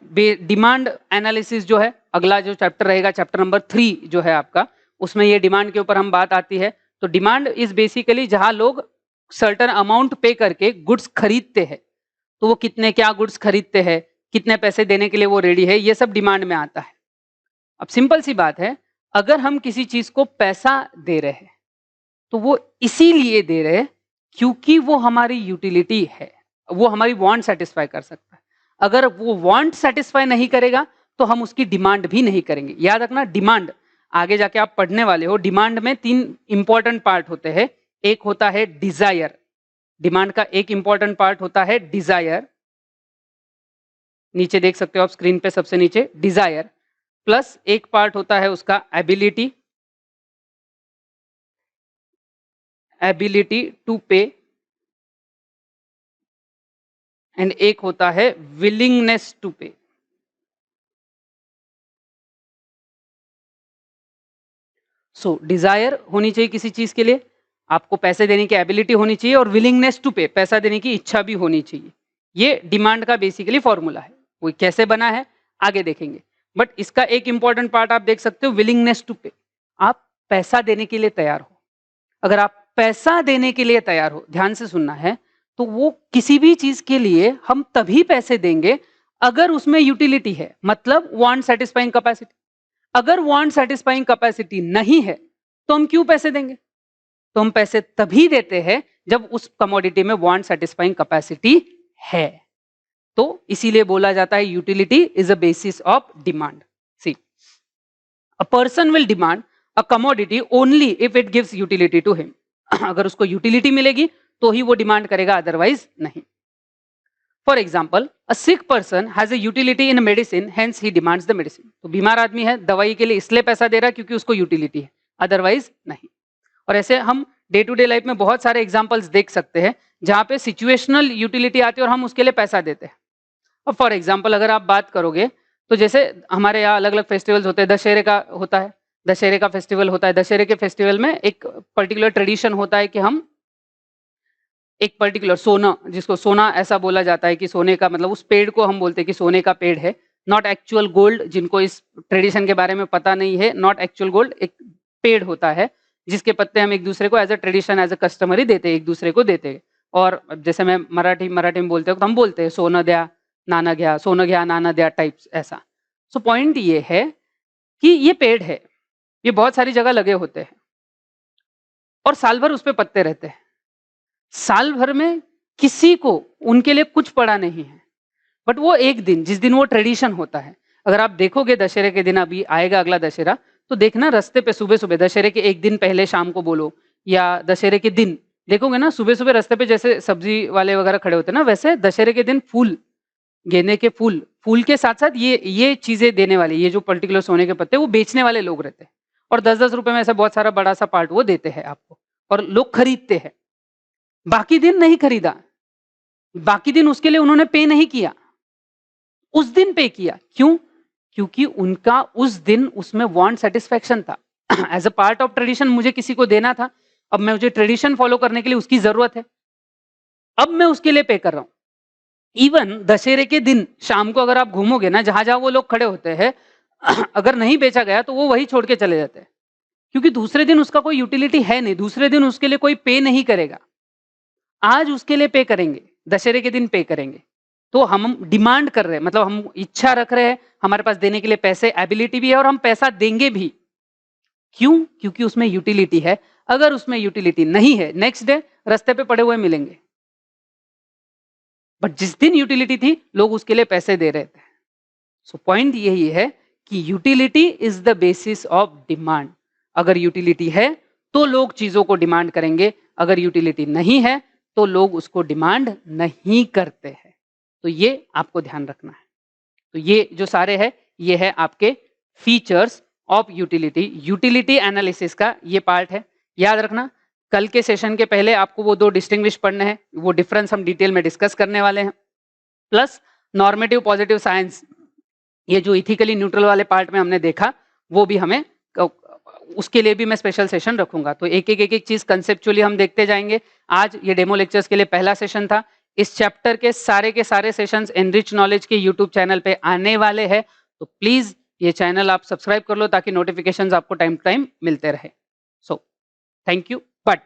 डिमांड एनालिसिस जो है, अगला जो चैप्टर रहेगा, चैप्टर नंबर 3 जो है आपका, उसमें ये डिमांड के ऊपर हम बात आती है। तो डिमांड इज बेसिकली जहां लोग सर्टेन अमाउंट पे करके गुड्स खरीदते हैं, तो वो कितने क्या गुड्स खरीदते हैं, कितने पैसे देने के लिए वो रेडी है, ये सब डिमांड में आता है। अब सिंपल सी बात है, अगर हम किसी चीज को पैसा दे रहे हैं तो वो इसीलिए दे रहे हैं क्योंकि वो हमारी यूटिलिटी है, वो हमारी वांट सेटिस्फाई कर सकता है। अगर वो वांट सेटिस्फाई नहीं करेगा तो हम उसकी डिमांड भी नहीं करेंगे। याद रखना, डिमांड आगे जाके आप पढ़ने वाले हो, डिमांड में 3 इंपॉर्टेंट पार्ट होते हैं। एक होता है डिजायर, डिमांड का एक इंपॉर्टेंट पार्ट होता है डिजायर, नीचे देख सकते हो आप स्क्रीन पे सबसे नीचे, डिजायर प्लस एक पार्ट होता है उसका एबिलिटी, एबिलिटी टू पे, एंड एक होता है विलिंगनेस टू पे। सो डिजायर होनी चाहिए किसी चीज के लिए, आपको पैसे देने की एबिलिटी होनी चाहिए, और विलिंगनेस टू पे, पैसा देने की इच्छा भी होनी चाहिए। ये डिमांड का बेसिकली फॉर्मूला है। वो कैसे बना है आगे देखेंगे, बट इसका एक इंपॉर्टेंट पार्ट आप देख सकते हो, विलिंगनेस टू पे। आप पैसा देने के लिए तैयार हो। अगर आप पैसा देने के लिए तैयार हो, ध्यान से सुनना है, तो वो किसी भी चीज के लिए हम तभी पैसे देंगे अगर उसमें यूटिलिटी है, मतलब वांट सेटिस्फाइंग कैपेसिटी। अगर वांट सेटिस्फाइंग कैपेसिटी नहीं है तो हम क्यों पैसे देंगे? तो हम पैसे तभी देते हैं जब उस कमोडिटी में वांट सेटिस्फाइंग कैपेसिटी है। तो इसीलिए बोला जाता है utility is a basis of demand. See, a person will demand a commodity only if it gives utility to him. अगर उसको यूटिलिटी मिलेगी तो ही वो डिमांड करेगा, अदरवाइज नहीं। For example, a sick person has a utility in medicine, hence he demands the medicine. तो बीमार आदमी है, दवाई के लिए इसलिए पैसा दे रहा है क्योंकि उसको यूटिलिटी है, अदरवाइज नहीं। और ऐसे हम डे टू डे लाइफ में बहुत सारे एग्जाम्पल्स देख सकते हैं जहां पे सिचुएशनल यूटिलिटी आती है और हम उसके लिए पैसा देते हैं। अब फॉर एग्जाम्पल अगर आप बात करोगे तो जैसे हमारे यहाँ अलग अलग फेस्टिवल्स होते हैं, दशहरे का होता है, दशहरे का फेस्टिवल होता है। दशहरे के फेस्टिवल में एक पर्टिकुलर ट्रेडिशन होता है कि हम एक पर्टिकुलर सोना, जिसको सोना ऐसा बोला जाता है कि सोने का मतलब, उस पेड़ को हम बोलते हैं कि सोने का पेड़ है, नॉट एक्चुअल गोल्ड। जिनको इस ट्रेडिशन के बारे में पता नहीं है, नॉट एक्चुअल गोल्ड एक पेड़ होता है जिसके पत्ते हम एक दूसरे को as a tradition, as a customary देते हैं, एक दूसरे को देते हैं। और जैसे मैं मराठी में बोलते हैं तो हम बोलते हैं सोनं द्या नाना घ्या, सोनं घ्या नाना द्या टाइप्स ऐसा। सो पॉइंट ये है कि ये पेड़ है, ये बहुत सारी जगह लगे होते हैं और साल भर उस पर पत्ते रहते हैं। साल भर में किसी को उनके लिए कुछ पड़ा नहीं है, बट वो एक दिन, जिस दिन वो ट्रेडिशन होता है, अगर आप देखोगे दशहरे के दिन, अभी आएगा अगला दशहरा, तो देखना रास्ते पे सुबह सुबह, दशहरे के एक दिन पहले शाम को बोलो या दशहरे के दिन देखोगे ना, सुबह सुबह रास्ते पे जैसे सब्जी वाले वगैरह खड़े होते हैं ना, वैसे दशहरे के दिन फूल, गेंदे के फूल, फूल के साथ साथ ये चीजें देने वाले, ये जो पर्टिकुलर सोने के पत्ते, वो बेचने वाले लोग रहते हैं। और 10-10 रुपए में ऐसा बहुत सारा बड़ा सा पार्ट वो देते हैं आपको, और लोग खरीदते हैं। बाकी दिन नहीं खरीदा, बाकी दिन उसके लिए उन्होंने पे नहीं किया, उस दिन पे किया। क्यों? क्योंकि उनका उस दिन उसमें वांट सेटिस्फेक्शन था। As a part of tradition मुझे किसी को देना था, अब मैं मुझे ट्रेडिशन फॉलो करने के लिए उसकी जरूरत है, अब मैं उसके लिए पे कर रहा हूं। इवन दशहरे के दिन शाम को अगर आप घूमोगे ना, जहां जहां वो लोग खड़े होते हैं, अगर नहीं बेचा गया तो वो वही छोड़ के चले जाते हैं, क्योंकि दूसरे दिन उसका कोई यूटिलिटी है नहीं, दूसरे दिन उसके लिए कोई पे नहीं करेगा। आज उसके लिए पे करेंगे, दशहरे के दिन पे करेंगे। तो हम डिमांड कर रहे हैं, मतलब हम इच्छा रख रहे हैं, हमारे पास देने के लिए पैसे एबिलिटी भी है और हम पैसा देंगे भी। क्यों? क्योंकि उसमें यूटिलिटी है। अगर उसमें यूटिलिटी नहीं है, नेक्स्ट डे रास्ते पे पड़े हुए मिलेंगे। बट जिस दिन यूटिलिटी थी, लोग उसके लिए पैसे दे रहे थे। सो पॉइंट यही है कि utility is the basis of demand. अगर यूटिलिटी है तो लोग चीजों को डिमांड करेंगे, अगर यूटिलिटी नहीं है तो लोग उसको डिमांड नहीं करते हैं। तो ये आपको ध्यान रखना है। तो ये जो सारे है, ये है आपके features of utility. Utility analysis का ये पार्ट है। याद रखना, कल के सेशन के पहले आपको वो 2 डिस्टिंग्विश पढ़ने हैं, वो डिफरेंस हम डिटेल में डिस्कस करने वाले हैं। प्लस नॉर्मेटिव पॉजिटिव साइंस, ये जो इथिकली न्यूट्रल वाले पार्ट में हमने देखा, वो भी हमें उसके लिए भी मैं स्पेशल सेशन रखूंगा। तो एक एक चीज कंसेप्चुअली हम देखते जाएंगे। आज ये डेमो लेक्चर्स के लिए पहला सेशन था। इस चैप्टर के सारे सेशंस एनरिच नॉलेज के यूट्यूब चैनल पे आने वाले हैं। तो प्लीज ये चैनल आप सब्सक्राइब कर लो ताकि नोटिफिकेशंस आपको टाइम टू टाइम मिलते रहे। So thank you. बट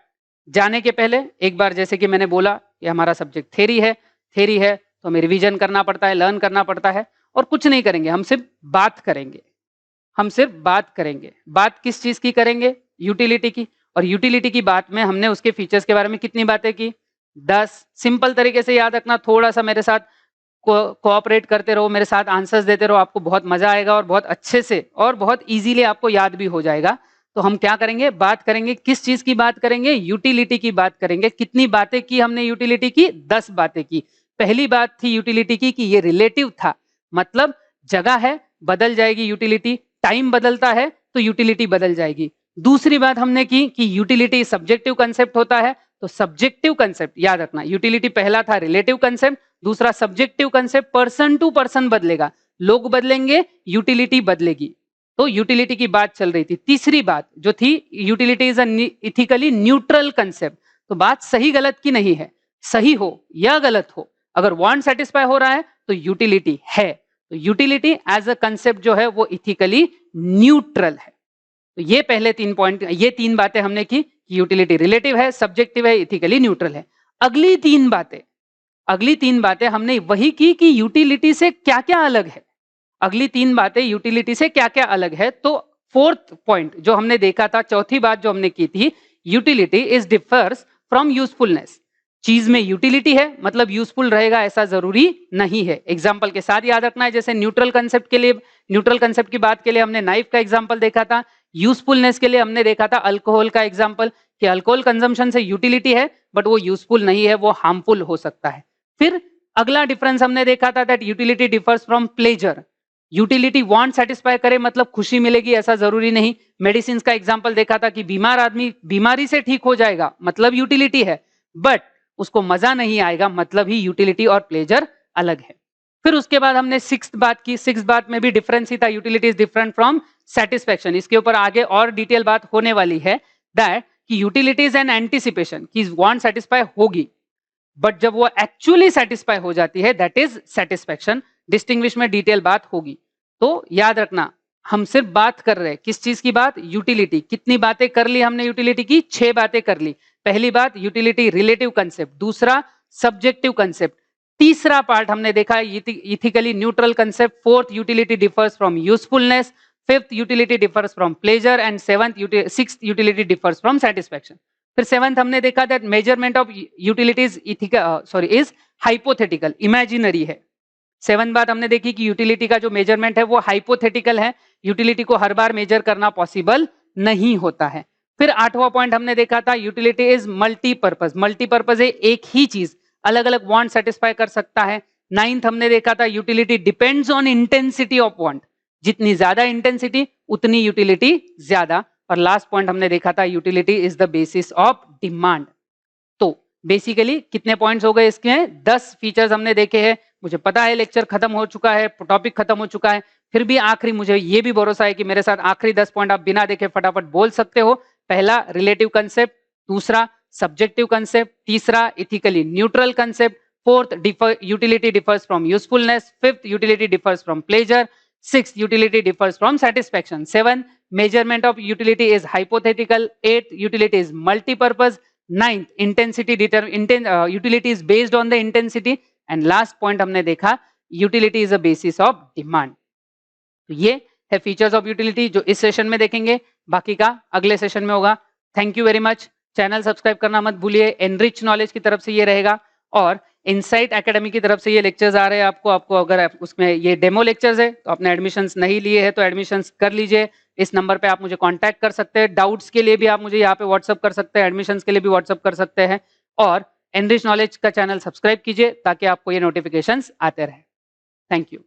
जाने के पहले एक बार, जैसे कि मैंने बोला, ये हमारा सब्जेक्ट थ्योरी है। थ्योरी है तो हमें रिवीजन करना पड़ता है, लर्न करना पड़ता है, और कुछ नहीं करेंगे, हम सिर्फ बात करेंगे। हम सिर्फ बात करेंगे। बात किस चीज की करेंगे? यूटिलिटी की। और यूटिलिटी की बात में हमने उसके फीचर्स के बारे में कितनी बातें की? 10। सिंपल तरीके से याद रखना, थोड़ा सा मेरे साथ कोऑपरेट करते रहो, मेरे साथ आंसर्स देते रहो, आपको बहुत मजा आएगा और बहुत अच्छे से और बहुत इजीली आपको याद भी हो जाएगा। तो हम क्या करेंगे? बात करेंगे। किस चीज की बात करेंगे? यूटिलिटी की बात करेंगे। कितनी बातें की हमने यूटिलिटी की? 10 बातें की। पहली बात थी यूटिलिटी की कि ये रिलेटिव था, मतलब जगह है बदल जाएगी यूटिलिटी, टाइम बदलता है तो यूटिलिटी बदल जाएगी। दूसरी बात हमने की कि यूटिलिटी सब्जेक्टिव कंसेप्ट होता है। तो सब्जेक्टिव कंसेप्ट याद रखना, यूटिलिटी पहला था रिलेटिव कंसेप्ट, दूसरा subjective concept. Person to person बदलेगा, लोग बदलेंगे, यूटिलिटी बदलेगी। तो यूटिलिटी की बात चल रही थी। तीसरी बात जो थी, utility is ethically neutral concept. तो बात सही गलत की नहीं है, सही हो या गलत हो, अगर वांट सेटिस्फाई हो रहा है तो यूटिलिटी है। तो यूटिलिटी एज अ कंसेप्ट जो है वो इथिकली न्यूट्रल है। तो ये पहले 3 पॉइंट, ये 3 बातें हमने की कि यूटिलिटी रिलेटिव है, सब्जेक्टिव है, इथिकली न्यूट्रल है। अगली तीन बातें हमने वही की कि यूटिलिटी से क्या क्या अलग है। अगली 3 बातें यूटिलिटी से क्या क्या अलग है। तो फोर्थ पॉइंट जो हमने देखा था, चौथी बात जो हमने की थी, utility is differs from usefulness. चीज में यूटिलिटी है मतलब यूजफुल रहेगा ऐसा जरूरी नहीं है। एग्जाम्पल के साथ याद रखना है। जैसे न्यूट्रल कंसेप्ट के लिए, न्यूट्रल कंसेप्ट की बात के लिए हमने नाइफ का एग्जाम्पल देखा था। यूजफुलनेस के लिए हमने देखा था अल्कोहल का एग्जाम्पल, कि अल्कोहल कंजम्पशन से यूटिलिटी है बट वो यूजफुल नहीं है, वो हार्मफुल हो सकता है। फिर अगला डिफरेंस हमने देखा था that utility differs from pleasure. Utility want satisfy करे मतलब खुशी मिलेगी ऐसा जरूरी नहीं। मेडिसिन का एग्जांपल देखा था कि बीमार आदमी बीमारी से ठीक हो जाएगा मतलब यूटिलिटी है, बट उसको मजा नहीं आएगा मतलब ही यूटिलिटी और प्लेजर अलग है। फिर उसके बाद हमने सिक्स्थ बात की। सिक्स्थ बात में भी डिफरेंस ही था, utility is different from satisfaction. इसके ऊपर आगे और डिटेल बात होने वाली है दैट कि यूटिलिटी इज एन एंटीसिपेशन कि वांट सेटिस्फाई होगी, बट जब वो एक्चुअली सेटिस्फाई हो जाती है दैट इज सेटिस्फेक्शन। डिस्टिंग्विश में डिटेल बात होगी। तो याद रखना, हम सिर्फ बात कर रहे हैं किस चीज की बात? यूटिलिटी। कितनी बातें कर ली हमने यूटिलिटी की? 6 बातें कर ली। पहली बात यूटिलिटी रिलेटिव कंसेप्ट, दूसरा सब्जेक्टिव कंसेप्ट, तीसरा पार्ट हमने देखा ethically neutral concept, fourth utility differs from usefulness, fifth utility differs from pleasure and sixth utility differs from satisfaction. फिर सेवंथ हमने देखा that measurement of utilities is hypothetical, imaginary है। 7 बात हमने देखी कि यूटिलिटी का जो मेजरमेंट है वो हाइपोथेटिकल है, यूटिलिटी को हर बार मेजर करना पॉसिबल नहीं होता है। फिर 8वां पॉइंट हमने देखा था यूटिलिटी इज मल्टीपर्पज। मल्टीपर्पज है, एक ही चीज अलग अलग वांट सेटिस्फाई कर सकता है। 9th हमने देखा था utility depends on intensity of want, जितनी ज्यादा इंटेंसिटी उतनी यूटिलिटी ज्यादा। और लास्ट पॉइंट हमने देखा था utility is the basis of demand. तो बेसिकली कितने पॉइंट्स हो गए इसके? 10 फीचर्स हमने देखे हैं। मुझे पता है लेक्चर खत्म हो चुका है, टॉपिक खत्म हो चुका है, फिर भी आखिरी मुझे ये भी भरोसा है कि मेरे साथ आखिरी 10 पॉइंट आप बिना देखे फटाफट बोल सकते हो। पहला रिलेटिव कंसेप्ट, दूसरा सब्जेक्टिव कंसेप्ट, तीसरा ethically neutral concept, fourth utility differs from usefulness, fifth utility differs from pleasure, sixth utility differs from satisfaction, seven measurement of utility is hypothetical. 8th, utility is multi-purpose. 9th, utility is based on the intensity. And last point हमने देखा, utility is a basis of demand. तो ये है features of utility जो इस session में देखेंगे, बाकी का अगले सेशन में होगा. Thank you very much. Channel subscribe करना मत भूलिए. एनरिच नॉलेज की तरफ से ये रहेगा और इनसाइट एकेडमी की तरफ से ये लेक्चर्स आ रहे हैं आपको अगर उसमें ये डेमो लेक्चर्स है तो आपने एडमिशंस नहीं लिए हैं तो एडमिशंस कर लीजिए. इस नंबर पे आप मुझे कांटेक्ट कर सकते हैं. डाउट्स के लिए भी आप मुझे यहाँ पे व्हाट्सअप कर सकते हैं, एडमिशंस के लिए भी व्हाट्सअप कर सकते हैं. और एनरिच नॉलेज का चैनल सब्सक्राइब कीजिए ताकि आपको ये नोटिफिकेशंस आते रहे. Thank you.